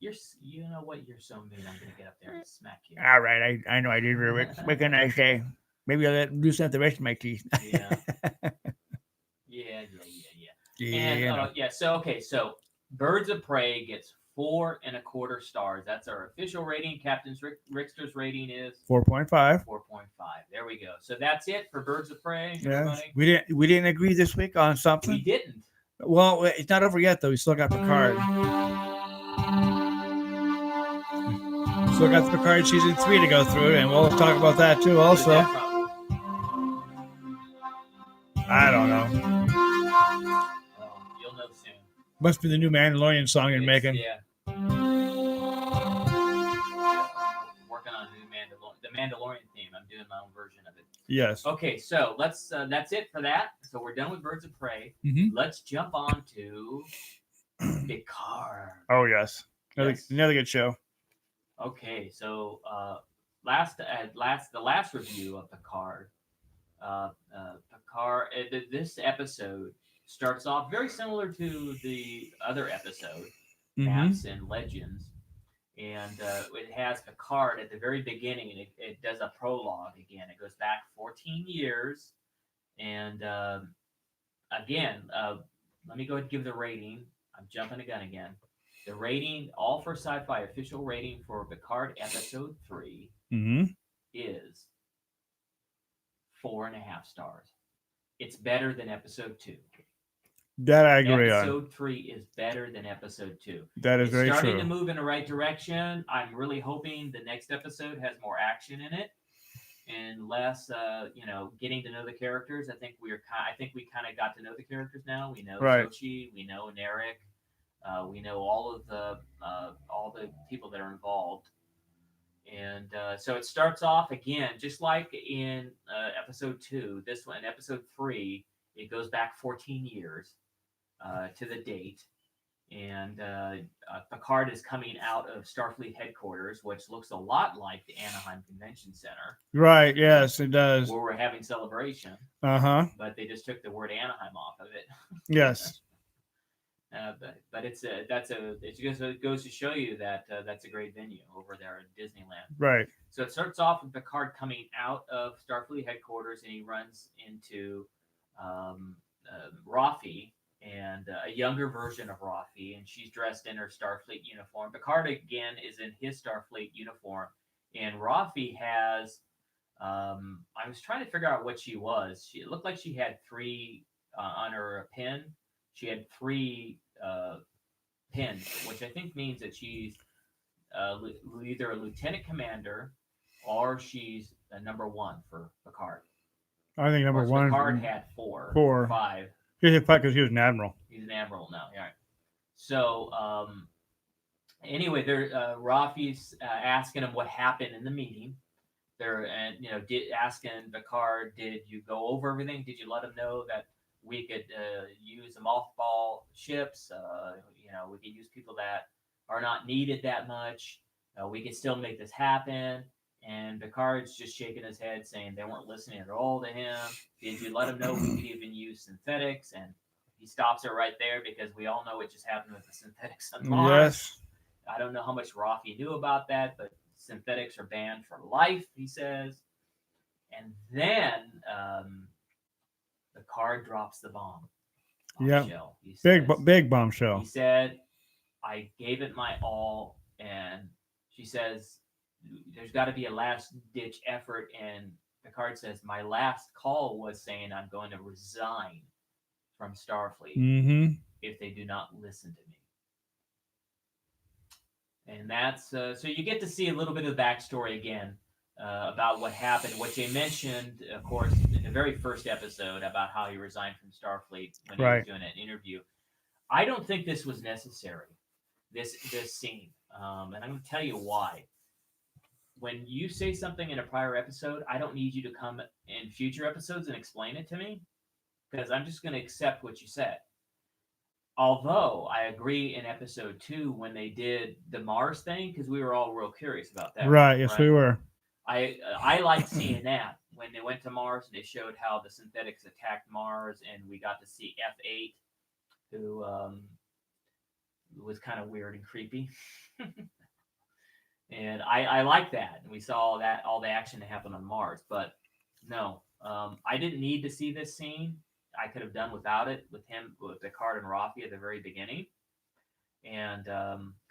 You know what? You're so mean. I'm gonna get up there and smack you. All right, I know I did ruin it. Make a nice day. Maybe I'll do something the rest of my teeth. Yeah. And, so Birds of Prey gets 4.25 stars. That's our official rating. Captain Rickster's rating is 4.5. 4.5. There we go. So that's it for Birds of Prey, Yeah, everybody. we didn't agree this week on something. We didn't. Well, it's not over yet though. We still got Picard. Still got the Picard season 3 to go through, and we'll talk about that too. Who's Also, that from? I don't know. You'll know soon. Must be the new Mandalorian song you're making. Yeah. Working on a new the Mandalorian theme. I'm doing my own version of it. Yes. Okay, so let's. That's it for that. So we're done with Birds of Prey. Mm-hmm. Let's jump on to Picard. Oh yes. Yes. Another good show. Okay, so the last review of Picard. This episode starts off very similar to the other episode, Maps and Legends, and it has Picard at the very beginning, and it does a prologue again. It goes back 14 years, and again, let me go ahead and give the rating. I'm jumping the gun again. The rating, all for sci-fi official rating for Picard episode 3 is 4.5 stars. It's better than episode 2. That I agree on. Episode 3 is better than episode 2. That is very true. Starting to move in the right direction. I'm really hoping the next episode has more action in it and less, getting to know the characters. I think we kind of got to know the characters now. We know Sochi, we know Narek, we know all the people that are involved. And so it starts off again, just like in episode 2. This one, episode 3, it goes back 14 years to the date. And Picard is coming out of Starfleet headquarters, which looks a lot like the Anaheim Convention Center. Right, yes, it does. Where we're having celebration. Uh-huh. But they just took the word Anaheim off of it. Yes. But it goes to show you that that's a great venue over there at Disneyland. Right. So it starts off with Picard coming out of Starfleet headquarters, and he runs into Rafi and a younger version of Rafi, and she's dressed in her Starfleet uniform. Picard again is in his Starfleet uniform, and Rafi has. I was trying to figure out what she was. It looked like she had 3 on her pin. She had 3 pins, which I think means that she's either a lieutenant commander or she's a number 1 for Picard. I think number 1. Picard had 4 or 5. He had 5 because he was an admiral. He's an admiral now. Yeah. So anyway, Rafi's asking him what happened in the meeting. They're asking Picard, did you go over everything? Did you let him know that we could use the mothball ships? We could use people that are not needed that much. We could still make this happen. And Picard's just shaking his head, saying they weren't listening at all to him. Did you let him know we could even use synthetics? And he stops it right there because we all know what just happened with the synthetics on Mars. Yes. I don't know how much Rafi knew about that, but synthetics are banned for life, he says. And then Picard drops the bomb. Yeah. Big bombshell. He said, I gave it my all. And she says, there's got to be a last-ditch effort. And Picard says, my last call was saying I'm going to resign from Starfleet if they do not listen to me. And that's so you get to see a little bit of the backstory again about what happened, which they mentioned, of course, in the very first episode about how he resigned from Starfleet when he was doing an interview. I don't think this was necessary, this scene. And I'm going to tell you why. When you say something in a prior episode, I don't need you to come in future episodes and explain it to me, because I'm just going to accept what you said. Although I agree in episode 2 when they did the Mars thing, because we were all real curious about that. Right, yes, we were. I liked seeing that when they went to Mars and they showed how the synthetics attacked Mars, and we got to see F8, who was kind of weird and creepy. And I like that. And we saw all the action that happened on Mars. But no, I didn't need to see this scene. I could have done without it with Picard and Rafi at the very beginning. And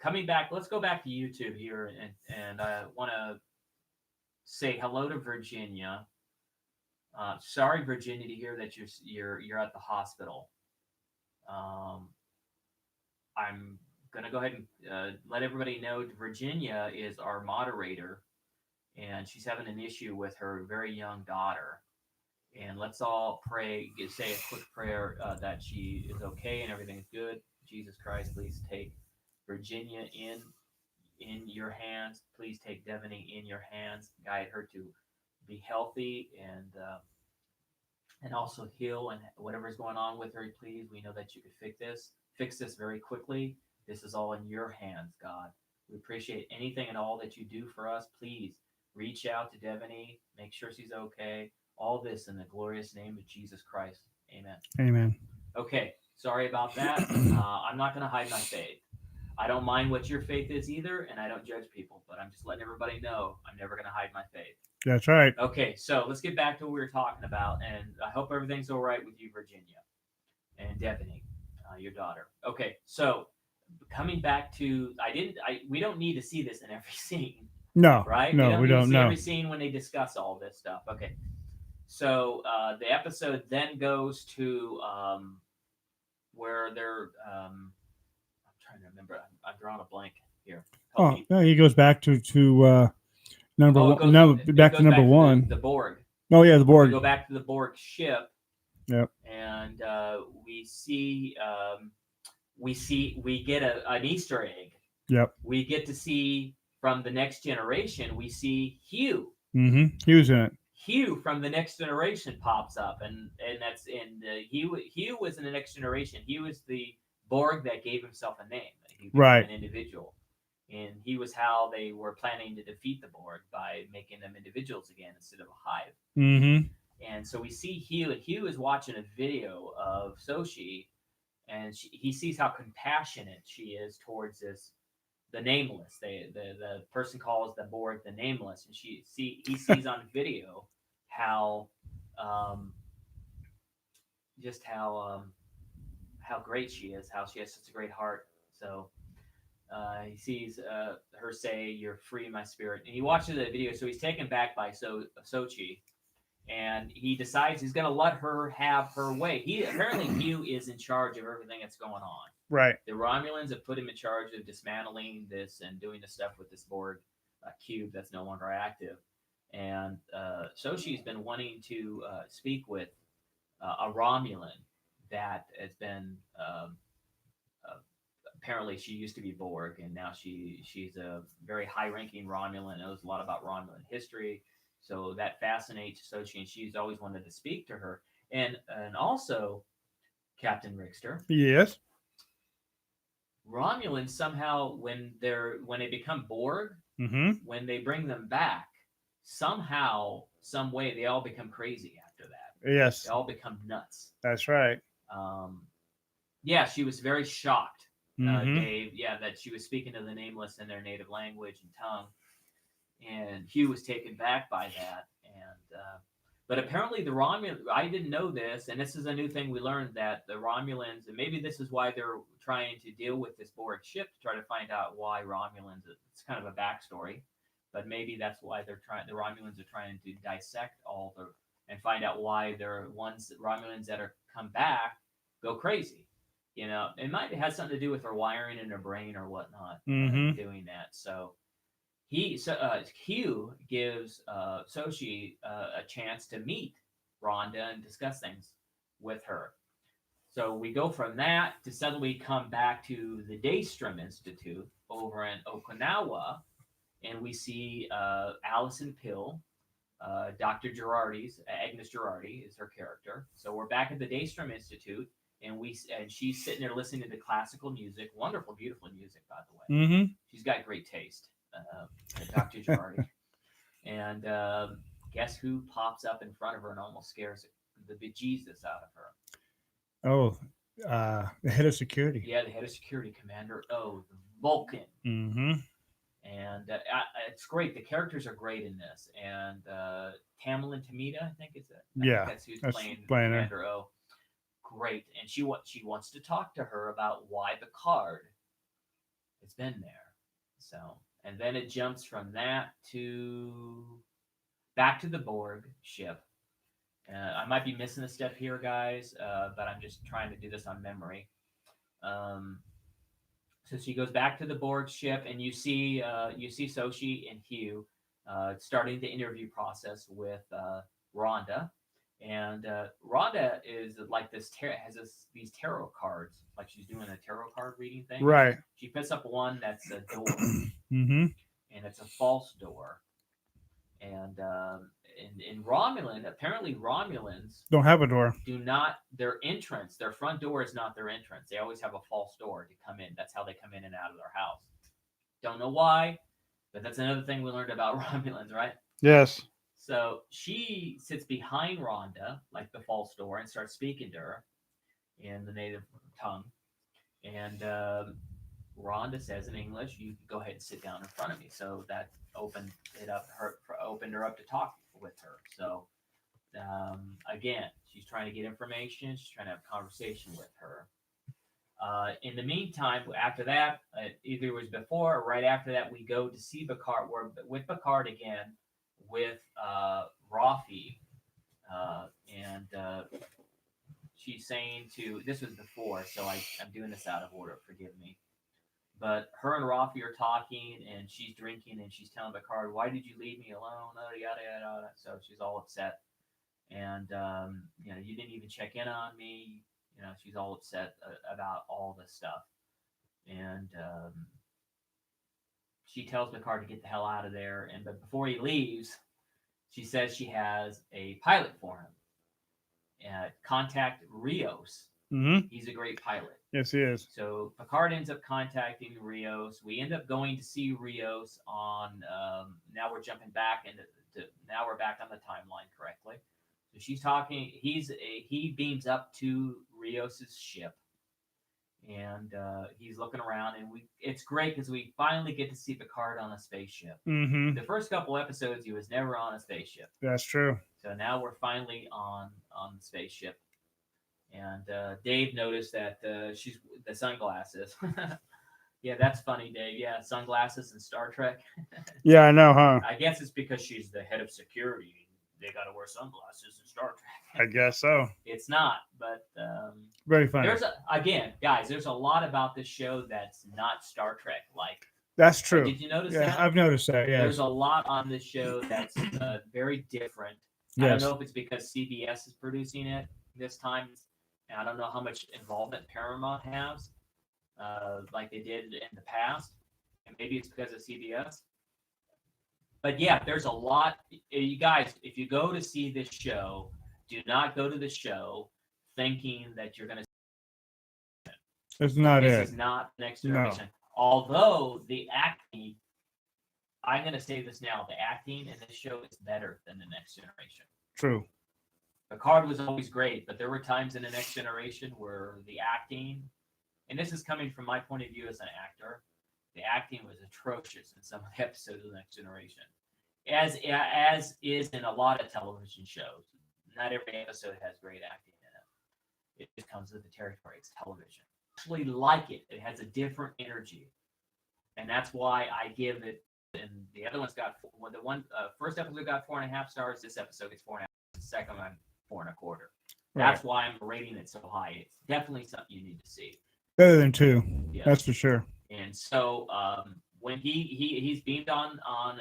coming back, let's go back to YouTube here, and I want to say hello to Virginia. Sorry, Virginia, to hear that you're at the hospital. I'm gonna go ahead and let everybody know Virginia is our moderator, and she's having an issue with her very young daughter. And let's all pray, say a quick prayer that she is okay and everything is good. Jesus Christ, please take Virginia in your hands. Please take Devaney in your hands. Guide her to be healthy and also heal, and whatever is going on with her, please. We know that you could fix this very quickly. This is all in your hands, God. We appreciate anything and all that you do for us. Please reach out to Devaney, make sure she's okay. All this in the glorious name of Jesus Christ. Amen. Amen. Okay, sorry about that. I'm not going to hide my faith. I don't mind what your faith is either, and I don't judge people, but I'm just letting everybody know I'm never going to hide my faith. That's right. Okay, so let's get back to what we were talking about, and I hope everything's all right with you, Virginia, and Devaney, your daughter. Okay, so coming back to, we don't need to see this in every scene. No, right? No, we don't see know. Every scene when they discuss all this stuff. Okay, so the episode then goes to where they're. I'm trying to remember. I'm drawing a blank here. Oh, no, he goes back to number one. Back to number one. The Borg. Oh yeah, the Borg. We go back to the Borg ship. Yep. And we get an Easter egg. Yep. We get to see from the Next Generation. We see Hugh. Mm-hmm. He was in it. Hugh from the Next Generation pops up, and that's Hugh was in the Next Generation. He was the Borg that gave himself a name. He became right. An individual, and he was how they were planning to defeat the Borg, by making them individuals again instead of a hive. Mm-hmm. And so we see Hugh, and Hugh is watching a video of Sochi, and he sees how compassionate she is towards the Nameless. The person calls the Borg the Nameless, and he sees on video how great she is, how she has such a great heart. So he sees her say, "You're free, my spirit," and he watches the video. So he's taken back by Sochi. And he decides he's going to let her have her way. Apparently Hugh is in charge of everything that's going on. Right. The Romulans have put him in charge of dismantling this and doing the stuff with this Borg cube that's no longer active. And Sochi's been wanting to speak with a Romulan that has been apparently she used to be Borg, and now she's a very high-ranking Romulan, knows a lot about Romulan history. So that fascinates Sochi, and she's always wanted to speak to her. And also, Captain Rickster. Yes. Romulans somehow, when they become Borg, mm-hmm. when they bring them back, somehow, some way, they all become crazy after that. Yes. They all become nuts. That's right. Yeah, she was very shocked, mm-hmm. Dave. Yeah, that she was speaking to the Nameless in their native language and tongue. And Hugh was taken back by that. And but apparently the Romulans, I didn't know this, and this is a new thing we learned, that the Romulans, and maybe this is why they're trying to deal with this Borg ship to try to find out why Romulans, it's kind of a backstory, but maybe that's why the Romulans are trying to dissect and find out why Romulans that are come back go crazy. You know, it might have something to do with their wiring in their brain or whatnot, mm-hmm. Doing that. So Hugh gives Sochi a chance to meet Rhonda and discuss things with her. So we go from that to suddenly come back to the Daystrom Institute over in Okinawa, and we see Allison Pill, Dr. Girardi's, Agnes Girardi is her character. So we're back at the Daystrom Institute, and she's sitting there listening to classical music, wonderful, beautiful music, by the way. Mm-hmm. She's got great taste. Dr. Girardi. And guess who pops up in front of her and almost scares the bejesus out of her? Oh, the head of security. Yeah, the head of security, Commander O, the Vulcan. Mm-hmm. And it's great. The characters are great in this. And Tamlin Tamita, I think is it. Yeah, that's who's playing Commander O. Great. And she wants to talk to her about why Picard It's been there. So, and then it jumps from that to back to the Borg ship. I might be missing a step here, guys, but I'm just trying to do this on memory. So she goes back to the Borg ship, and you see Sochi and Hugh starting the interview process with Rhonda. And Rhonda is like these tarot cards, like she's doing a tarot card reading thing. Right. She picks up one that's a door, Mm-hmm. and it's a false door. And in Romulan, apparently Romulans Don't have a door. do not, their entrance, their front door is not their entrance. They always have a false door to come in. That's how they come in and out of their house. Don't know why, but that's another thing we learned about Romulans, right? Yes. So she sits behind Rhonda, like the false door, and starts speaking to her in the native tongue. And Rhonda says in English, "You can go ahead and sit down in front of me." So that opened her up to talk with her. So again, she's trying to get information. She's trying to have a conversation with her. In the meantime, after that, either it was before or right after that, we go to see Picard. We're with Picard again with Rafi, and she's saying this was before, so I'm doing this out of order, forgive me. But her and Rafi are talking, and she's drinking, and she's telling Picard, "Why did you leave me alone?" Oh, yada, yada, yada. So she's all upset. And, you didn't even check in on me. She's all upset about all this stuff. And she tells Picard to get the hell out of there. But before he leaves, she says she has a pilot for him. Contact Rios. Mm-hmm. He's a great pilot. Yes, he is. So Picard ends up contacting Rios. We end up going to see Rios on. Now we're jumping back now we're back on the timeline correctly. So she's talking. He beams up to Rios's ship, and he's looking around, and it's great because we finally get to see Picard on a spaceship. Mm-hmm. The first couple episodes, he was never on a spaceship. That's true. So now we're finally on the spaceship. And Dave noticed that she's the sunglasses. Yeah, that's funny, Dave. Yeah, sunglasses in Star Trek. Yeah, I know, huh? I guess it's because she's the head of security. They got to wear sunglasses in Star Trek. I guess so. It's not, but Very funny. Guys, there's a lot about this show that's not Star Trek like. That's true. Did you notice Yeah, that? I've noticed that. Yeah. There's a lot on this show that's very different. Yes. I don't know if it's because CBS is producing it this time. And I don't know how much involvement Paramount has, like they did in the past. And maybe it's because of CBS. But yeah, there's a lot. You guys, if you go to see this show, do not go to the show thinking that you're going to. That's not This it. is not the Next Generation. No. Although the acting, I'm going to say this now, the acting in this show is better than the Next Generation. True. Picard was always great, but there were times in the Next Generation where the acting, and this is coming from my point of view as an actor, the acting was atrocious in some of the episodes of the Next Generation, as is in a lot of television shows. Not every episode has great acting in it. It just comes with the territory. It's television. I actually like it. It has a different energy, and that's why I give it. And the other one's got first episode got 4.5 stars. This episode gets 4.5. The second one 4.25. That's why I'm rating it so high. It's definitely something you need to see. Better than 2. Yeah. That's for sure. And so when he's beamed on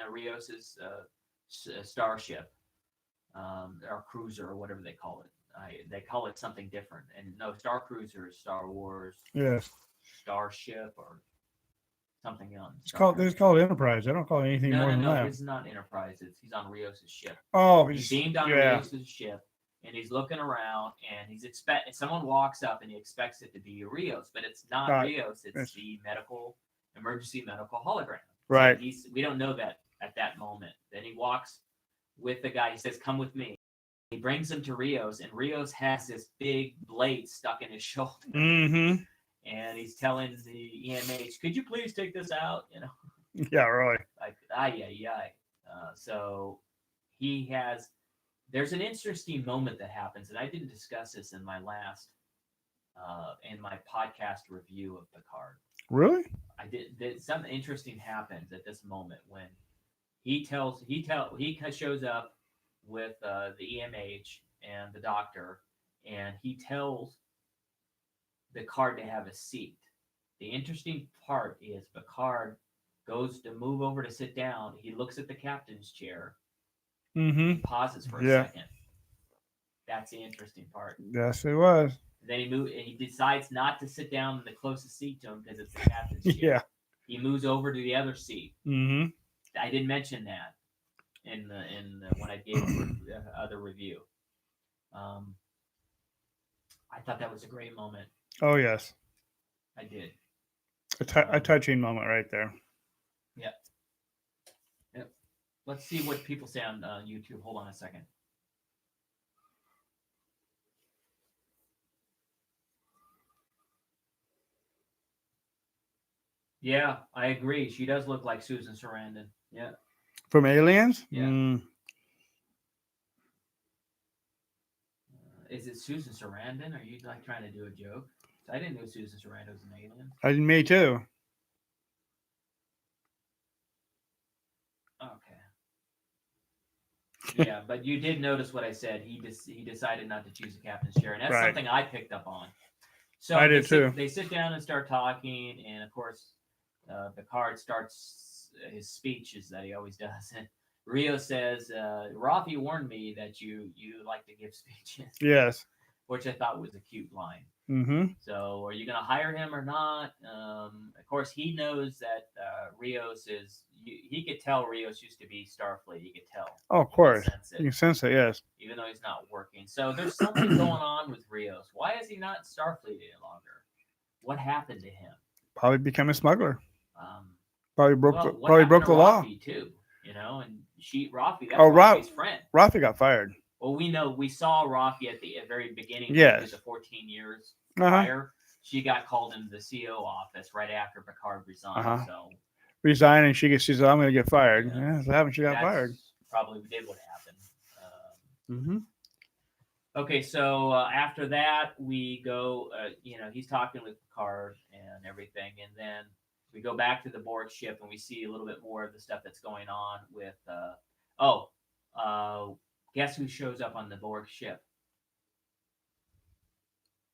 Rios's starship, or cruiser, or whatever they call it. They call it something different. And no, Star Cruiser is Star Wars. Yes. Starship or something else. It's called Enterprise. I don't call it anything more than that. No, it's not Enterprise. He's on Rios's ship. Oh, he's beamed on Rios's ship, and he's looking around, and he's someone walks up, and he expects it to be Rios, but it's not Rios. It's the emergency medical hologram. Right. So we don't know that at that moment. Then he walks with the guy. He says, "Come with me." He brings him to Rios, and Rios has this big blade stuck in his shoulder. Mm-hmm. And he's telling the EMH, "Could you please take this out?" Yeah, really. Like, so there's an interesting moment that happens, and I didn't discuss this in my last, in my podcast review of Picard. Really? something interesting happens at this moment when he shows up with the EMH and the doctor, and he tells Picard to have a seat. The interesting part is Picard goes to move over to sit down. He looks at the captain's chair. Mm-hmm. He pauses for a Yeah. second. That's the interesting part. Yes, it was. Then he decides not to sit down in the closest seat to him because it's the captain's chair. Yeah. He moves over to the other seat. Mm-hmm. I didn't mention that in when I gave the other review. I thought that was a great moment. Oh, yes. I did. A touching moment right there. Yeah. Yep. Let's see what people say on YouTube. Hold on a second. Yeah, I agree. She does look like Susan Sarandon. Yeah. From Aliens? Yeah. Mm. Is it Susan Sarandon? Are you like trying to do a joke? I didn't know Susan Sarandon was an alien. Me too. Okay. Yeah, but you did notice what I said. He decided not to choose the captain's chair, and that's Right. something I picked up on. So I did too. They sit down and start talking, and of course, Picard starts his speeches that he always does. And Rio says, "Rafi warned me that you like to give speeches." Yes. Which I thought was a cute line. Mm-hmm. So, are you going to hire him or not? Of course, he knows that Rios is. He could tell Rios used to be Starfleet. He could tell. Oh, of course. Sense You can sense it, yes. even though he's not working. So there's something going on with Rios. Why is he not Starfleet any longer? What happened to him? Probably become a smuggler. Um, Probably broke well, the what probably happened broke to the law. Rafi too, you know, and Rafi, that's Oh, Rafi's friend. Rafi got fired. Well, we saw Rafi at the very beginning. Yes. The 14 years Uh-huh. prior. She got called into the CO office right after Picard resigned. Uh-huh. So Resign, and she says, "I'm going to get fired." Yeah. Yeah, so happened. She got that's fired. probably did what happened. Mm-hmm. Okay, so after that, we go, he's talking with Picard and everything, and then we go back to the Borg ship, and we see a little bit more of the stuff that's going on with, guess who shows up on the Borg ship?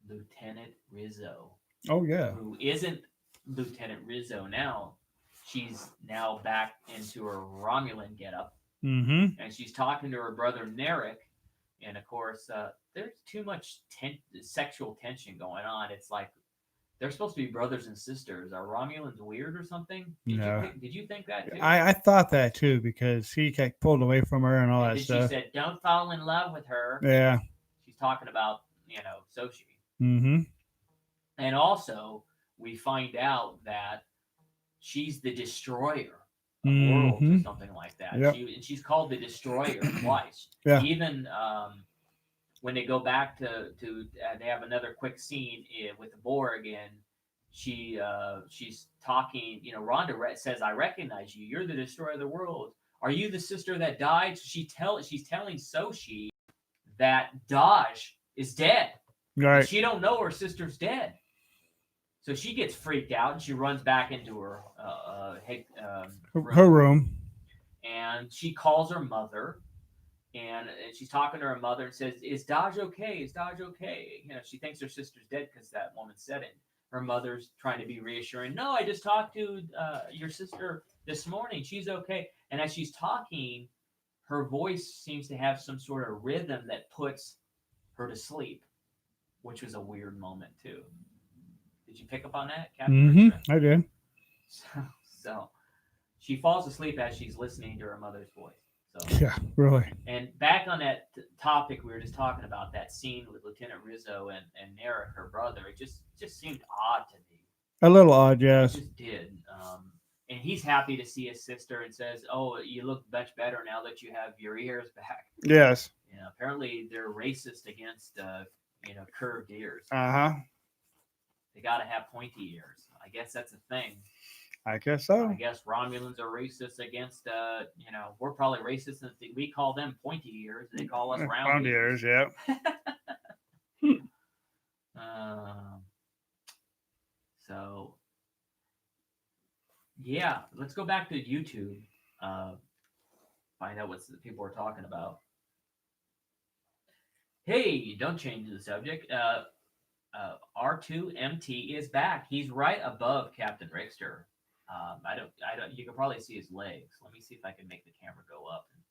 Lieutenant Rizzo. Oh, yeah. Who isn't Lieutenant Rizzo now. She's now back into her Romulan getup, Mm-hmm. and she's talking to her brother Narek. And of course, there's too much sexual tension going on. It's like they're supposed to be brothers and sisters. Are Romulans weird or something? No. Did you think that too? I thought that too, because he got pulled away from her and all And that then stuff. she said, "Don't fall in love with her." Yeah. She's talking about Sochi. Mm-hmm. And also, we find out that she's the destroyer of worlds or something like that. Yep. She's called the Destroyer twice. Yeah. Even when they go back to they have another quick scene with the Borg, and she's talking. Rhonda says, "I recognize you. You're the Destroyer of the world. Are you the sister that died?" So she's telling Sochi that Daj is dead. Right. She don't know her sister's dead. So she gets freaked out, and she runs back into her Her room. And she calls her mother, and she's talking to her mother and says, "Is Daj okay? Is Daj okay?" She thinks her sister's dead because that woman said it. Her mother's trying to be reassuring. "No, I just talked to your sister this morning. She's okay." And as she's talking, her voice seems to have some sort of rhythm that puts her to sleep, which was a weird moment too. Did you pick up on that, Captain? Mm-hmm. I did. So she falls asleep as she's listening to her mother's voice. So Yeah, really. And back on that topic we were just talking about, that scene with Lieutenant Rizzo and Narek, her brother, it just seemed odd to me. A little odd, yes. It just did. And he's happy to see his sister and says, "Oh, you look much better now that you have your ears back." Yes. Apparently they're racist against curved ears. Uh-huh. They got to have pointy ears. I guess that's a thing. I guess so. I guess Romulans are racist against, we're probably racist. We call them pointy ears. They call us round ears. Yeah. So Yeah, let's go back to YouTube. Find out what the people are talking about. Hey, don't change the subject. R2MT is back. He's right above Captain Rickster. I don't. You can probably see his legs. Let me see if I can make the camera go up and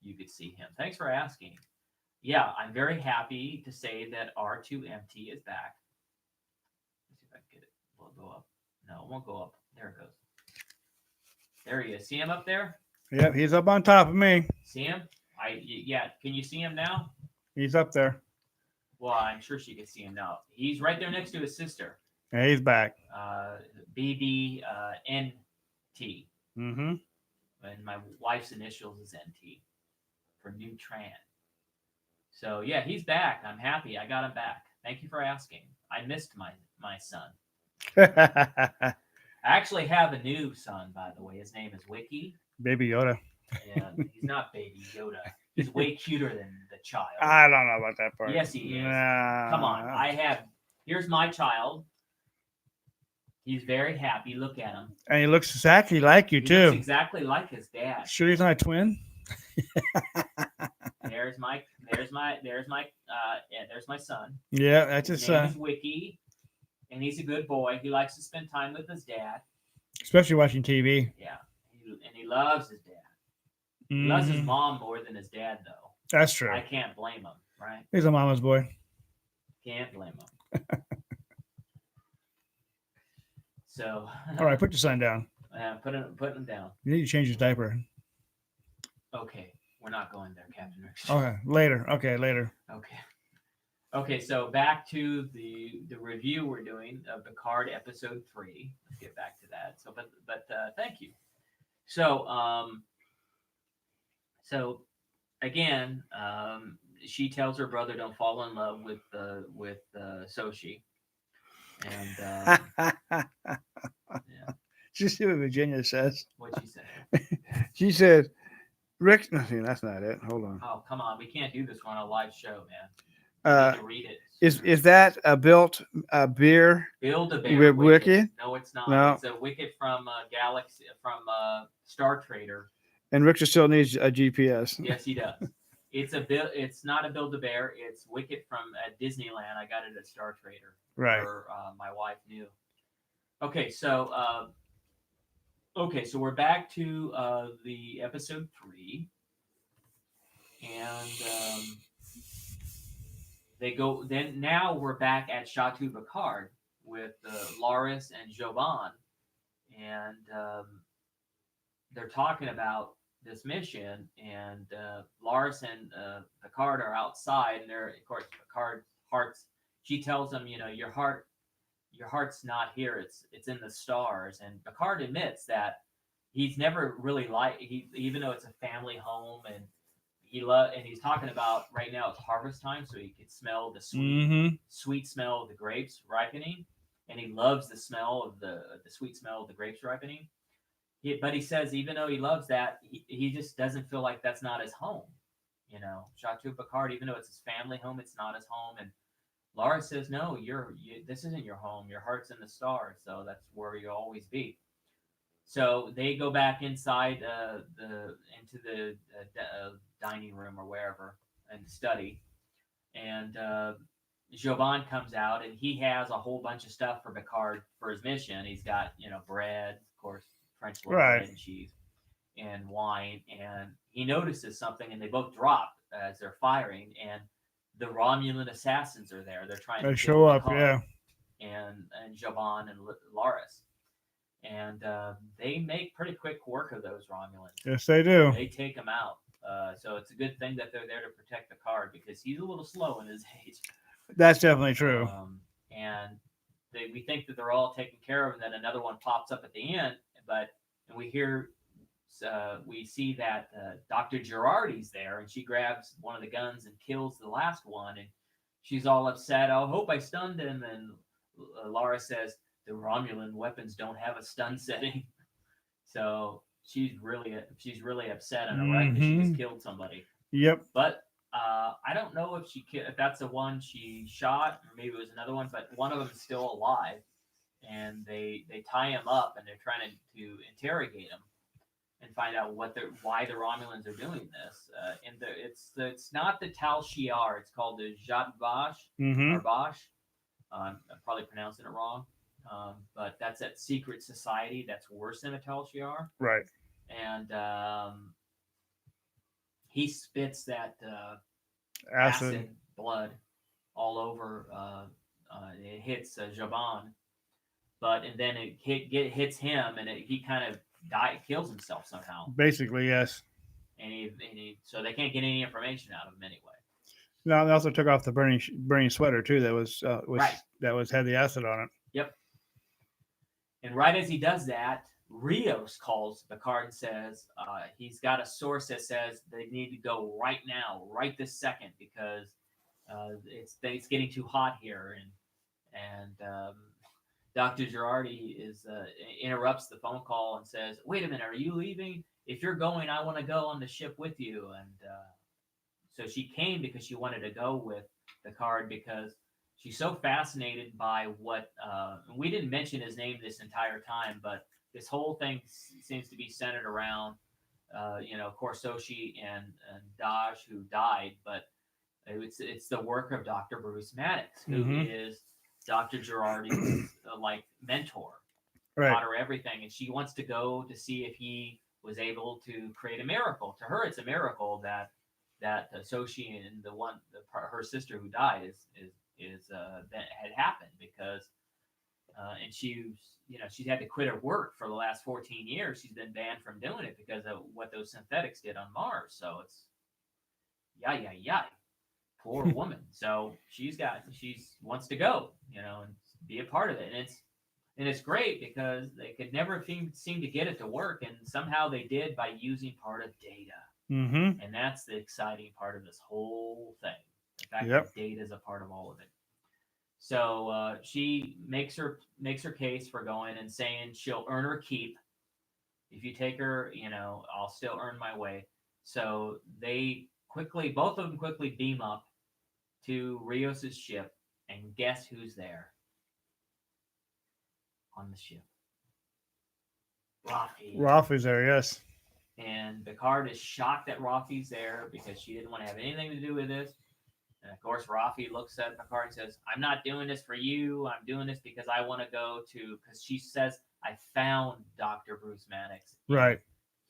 you could see him. Thanks for asking. Yeah, I'm very happy to say that R2MT is back. Let's see if I can get it. Will it go up? No, it won't go up. There it goes. There he is. See him up there? Yep, he's up on top of me. See him? Yeah. Can you see him now? He's up there. Well, I'm sure she can see him now. He's right there next to his sister. Yeah, he's back. BBNT. Mm-hmm. And my wife's initials is NT for Nutran. So yeah, he's back. I'm happy. I got him back. Thank you for asking. I missed my son. I actually have a new son, by the way. His name is Wiki. Baby Yoda. And he's not Baby Yoda. He's way cuter than the child. I don't know about that part. Yes, he is. Nah. Come on. Here's my child. He's very happy. Look at him. And he looks exactly like you, He too. looks exactly like his dad. Sure he's not a twin? There's my son. Yeah, that's His his name son. is Wiki, and he's a good boy. He likes to spend time with his dad. Especially watching TV. Yeah, and he loves his dad. He loves his Mhm. mom more than his dad, though. That's true. I can't blame him, right? He's a mama's boy. Can't blame him. So, All right, put your son down. put him down. You need to change his diaper. Okay, we're not going there, Captain Rick. Okay, later. Okay, later. Okay. So back to the review we're doing of Picard episode 3. Let's get back to that. So, but thank you. So, again, she tells her brother don't fall in love with Soshi, and yeah. Did you see what Virginia says? What'd she say? She said, Rick, nothing, that's not it. Hold on. Oh, come on, we can't do this one on a live show, man. We need to read it. Is that a built beer? Build-A-Bear Wicket? No, it's not. No. It's a Wicket from Galaxy from Star Trader. And Richter still needs a GPS. Yes, he does. It's not a Build-A-Bear. It's Wicket from Disneyland. I got it at Star Trader. Right. Or, my wife knew. Okay, so we're back to the episode 3, and they go. Then now we're back at Chateau Picard with Loris and Jovan, and they're talking about this mission, and Loris and Picard are outside, and they're, of course, Picard's heart's. She tells him, your heart's not here; it's in the stars. And Picard admits that he's never really even though it's a family home, and he's talking about right now it's harvest time, so he could smell the sweet smell of the grapes ripening, and he loves the smell of the sweet smell of the grapes ripening. But he says even though he loves that, he just doesn't feel like that's not his home. Chateau Picard, even though it's his family home, it's not his home. And Laura says, no, this isn't your home. Your heart's in the stars, so that's where you'll always be. So they go back inside into the dining room or wherever and study, and Jovan comes out, and he has a whole bunch of stuff for Picard for his mission. He's got bread, of course, French bread and cheese, and wine, and he notices something, and they both drop as they're firing, and the Romulan assassins are there. They're trying to show up, Picard, and Jovan and Laris. And they make pretty quick work of those Romulans. Yes, they do. They take them out. So it's a good thing that they're there to protect Picard, because he's a little slow in his age. That's definitely true. And we think that they're all taken care of, and then another one pops up at the end. And we see that Dr. Girardi's there, and she grabs one of the guns and kills the last one. And she's all upset. I hope I stunned him. And Laura says, the Romulan weapons don't have a stun setting. So she's really upset and irate that she just killed somebody. Yep. But I don't know if that's the one she shot, or maybe it was another one, but one of them is still alive. and they tie him up, and they're trying to interrogate him and find out why the Romulans are doing this. And it's not the Tal Shiar. It's called the Zhat Vash or Vash. I'm probably pronouncing it wrong, but that's that secret society that's worse than a Tal Shiar. Right. And he spits that Acid. blood all over. It hits Jaban, and then it hits him, and he kind of kills himself somehow. Basically, yes. And so they can't get any information out of him anyway. No, they also took off the burning sweater too. That was Right. had the acid on it. Yep. And right as he does that, Rios calls Picard and says he's got a source that says they need to go right now, right this second, because it's getting too hot here. And Dr. Girardi interrupts the phone call and says, "Wait a minute, are you leaving? If you're going, I want to go on the ship with you." And so she came because she wanted to go with Picard because she's so fascinated by what we didn't mention his name this entire time, but this whole thing seems to be centered around, of course, Soshi and Daj, who died, but it's the work of Dr. Bruce Maddox, who is Dr. Girardi's mentor, Right. taught her everything, and she wants to go to see if he was able to create a miracle. To her, it's a miracle that Soshi and her sister who died that had happened because and she's had to quit her work for the last 14 years. She's been banned from doing it because of what those synthetics did on Mars. So it's yay. Poor woman. So she wants to go, and be a part of it. And it's great because they could never seem to get it to work, and somehow they did by using part of data. Mm-hmm. And that's the exciting part of this whole thing. The fact Yep. that data is a part of all of it. So she makes her case for going and saying she'll earn her keep. If you take her, I'll still earn my way. So both of them quickly beam up to Rios's ship, and guess who's there on the ship? Rafi. Rafi's there, yes. And Picard is shocked that Rafi's there because she didn't want to have anything to do with this. And of course, Rafi looks at Picard and says, "I'm not doing this for you. I'm doing this because I want to go to," because she says, "I found Dr. Bruce Maddox. Right.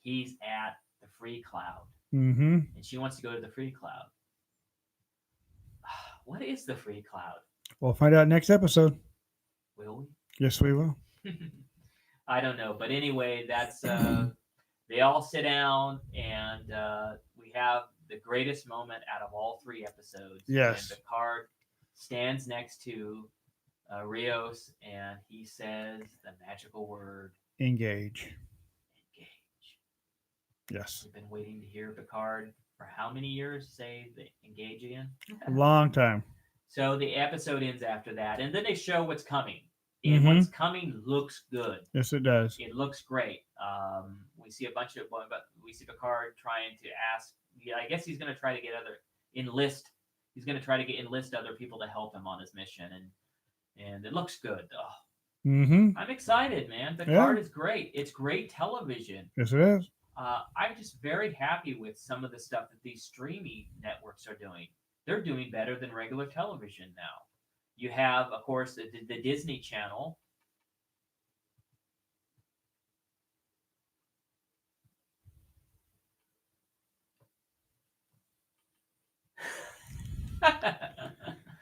He's at the Free Cloud." Mm-hmm. And she wants to go to the Free Cloud. What is the Free Cloud? We'll find out next episode. Will we? Yes, we will. I don't know. But anyway, that's they all sit down, and we have the greatest moment out of all 3 episodes. Yes. And Picard stands next to Rios, and he says the magical word, Engage. engage. Yes. We've been waiting to hear Picard for how many years say the engage again? A long time. So the episode ends after that, and then they show what's coming. And what's coming looks good. Yes, it does. It looks great. We see we see Picard trying to ask. Yeah, I guess he's going to try to enlist. He's going to try to enlist other people to help him on his mission, and it looks good. Oh, I'm excited, man. Picard is great. It's great television. Yes, it is. I'm just very happy with some of the stuff that these streaming networks are doing. They're doing better than regular television now. You have, of course, the Disney Channel.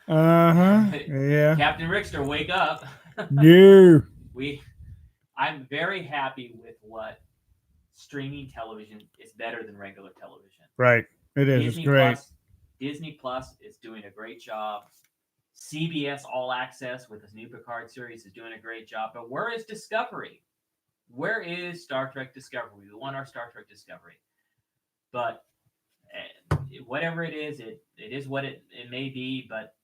Yeah. Captain Rickster, wake up. No. I'm very happy with what streaming television is better than regular television. Right. It is. It's great. Disney Plus is doing a great job. CBS All Access with this new Picard series is doing a great job. But where is Discovery? Where is Star Trek Discovery? We want our Star Trek Discovery. But whatever it is what it may be. But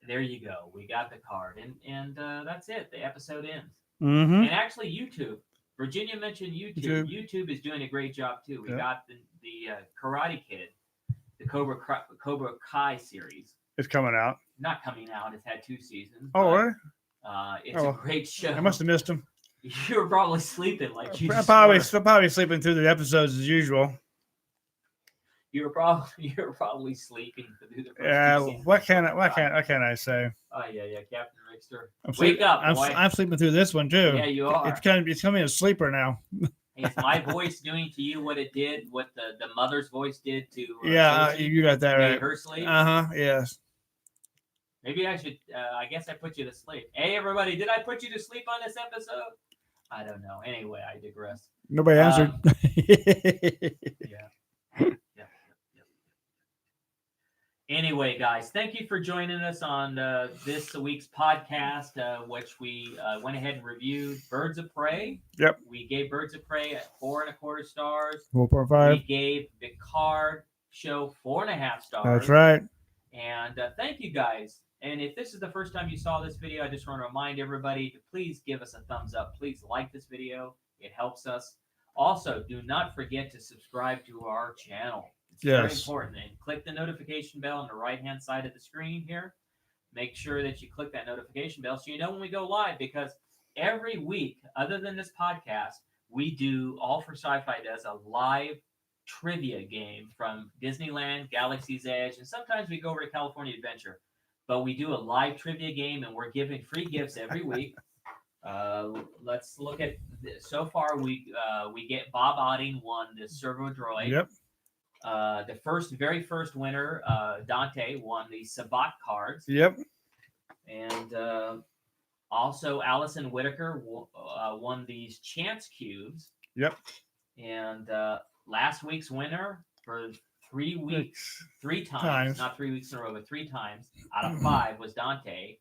there you go. We got Picard. And that's it. The episode ends. Mm-hmm. And actually, YouTube. Virginia mentioned YouTube. YouTube is doing a great job, too. We got the Karate Kid, the Cobra Kai series. It's coming out. Not coming out. It's had 2 seasons. Oh, really? It's a great show. I must have missed them. You were probably sleeping like you I'm just probably sleeping through the episodes as usual. You were probably sleeping through the first Yeah. two seasons. What can I say? Oh yeah, Captain Rickster. Wake up, boy. I'm sleeping through this one too. Yeah, you are. It's becoming a sleeper now. Is my voice doing to you what it did, what the mother's voice did to Josie? You got that Made right. her sleep? Yes. Maybe I should, I guguess I put you to sleep. Hey, everybody, did I put you to sleep on this episode? I don't know. Anyway, I digress. Nobody answered. Yeah. Anyway, guys, thank you for joining us on this week's podcast, which we went ahead and reviewed Birds of Prey. Yep. We gave Birds of Prey at 4.25 stars. 4.5. We gave Picard show 4.5 stars. That's right. And thank you guys. And if this is the first time you saw this video, I just want to remind everybody to please give us a thumbs up. Please like this video. It helps us. Also, do not forget to subscribe to our channel. It's very important. And click the notification bell on the right-hand side of the screen here. Make sure that you click that notification bell so you know when we go live, because every week, other than this podcast, we do, All for Sci-Fi does a live trivia game from Disneyland, Galaxy's Edge, and sometimes we go over to California Adventure. But we do a live trivia game, and we're giving free gifts every week. Let's look at this. So far. We get Bob Otting won the Servo Droid. Yep. The very first winner, Dante, won the Sabat cards. Yep. And also Allison Whitaker won these Chance Cubes. Yep. And last week's winner for 3 weeks, 3 times, not 3 weeks in a row, but 3 times out of 5 was Dante.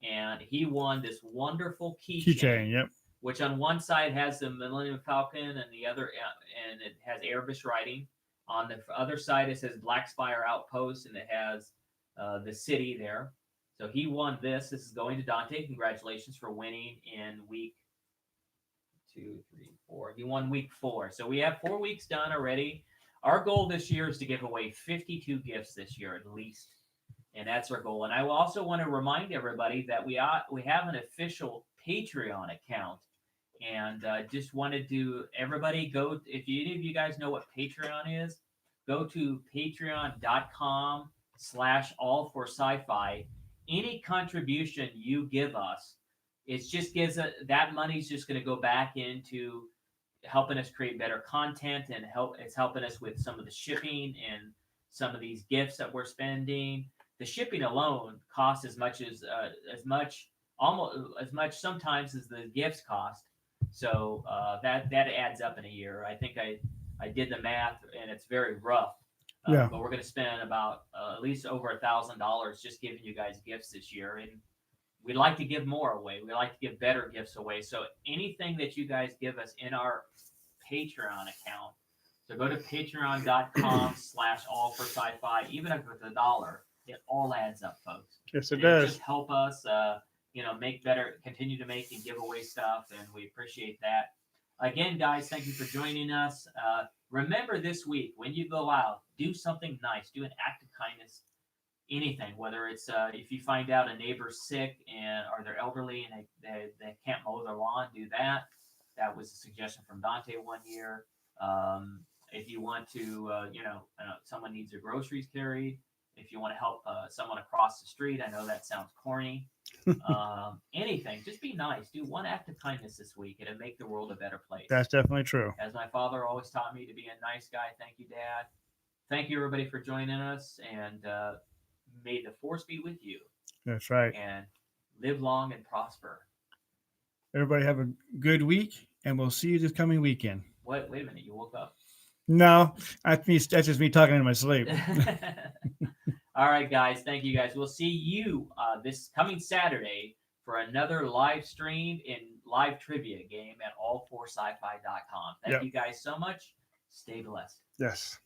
And he won this wonderful keychain. Yep. Which on one side has the Millennium Falcon, and the other, and it has Airbus writing. On the other side, it says Black Spire Outpost, and it has the city there. So he won this. This is going to Dante. Congratulations for winning in week 2, 3, 4. He won week 4. So we have 4 weeks done already. Our goal this year is to give away 52 gifts this year at least. And that's our goal. And I also want to remind everybody that we have an official Patreon account. And just wanted to, everybody go, if any of you guys know what Patreon is, go to patreon.com/all4sci-fi. Any contribution you give us, that money's just going to go back into helping us create better content, and it's helping us with some of the shipping and some of these gifts that we're spending. The shipping alone costs as much sometimes as the gifts cost. So that adds up in a year. I think I did the math, and it's very rough. But we're going to spend about at least over $1,000 just giving you guys gifts this year. And we'd like to give more away. We like to give better gifts away. So anything that you guys give us in our Patreon account, so go to patreon.com/all4sci-fi. Even if it's $1, it all adds up, folks. Yes, it does. Just help us, make better, continue to make and give away stuff, and we appreciate that. Again, guys, thank you for joining us. Remember this week, when you go out, do something nice. Do an act of kindness. Anything, whether it's if you find out a neighbor's sick or they're elderly and they can't mow their lawn, do that. That was a suggestion from Dante one year. If you want to, someone needs their groceries carried. If you want to help someone across the street, I know that sounds corny. Anything, just be nice. Do one act of kindness this week. It'll make the world a better place. That's definitely true. As my father always taught me to be a nice guy. Thank you, Dad. Thank you, everybody, for joining us. And may the force be with you. That's right. And live long and prosper. Everybody have a good week, and we'll see you this coming weekend. Wait a minute. You woke up? No, that's just me talking in my sleep. All right, guys. Thank you, guys. We'll see you this coming Saturday for another live stream and live trivia game at all4sci-fi.com. Thank you guys so much. Stay blessed. Yes.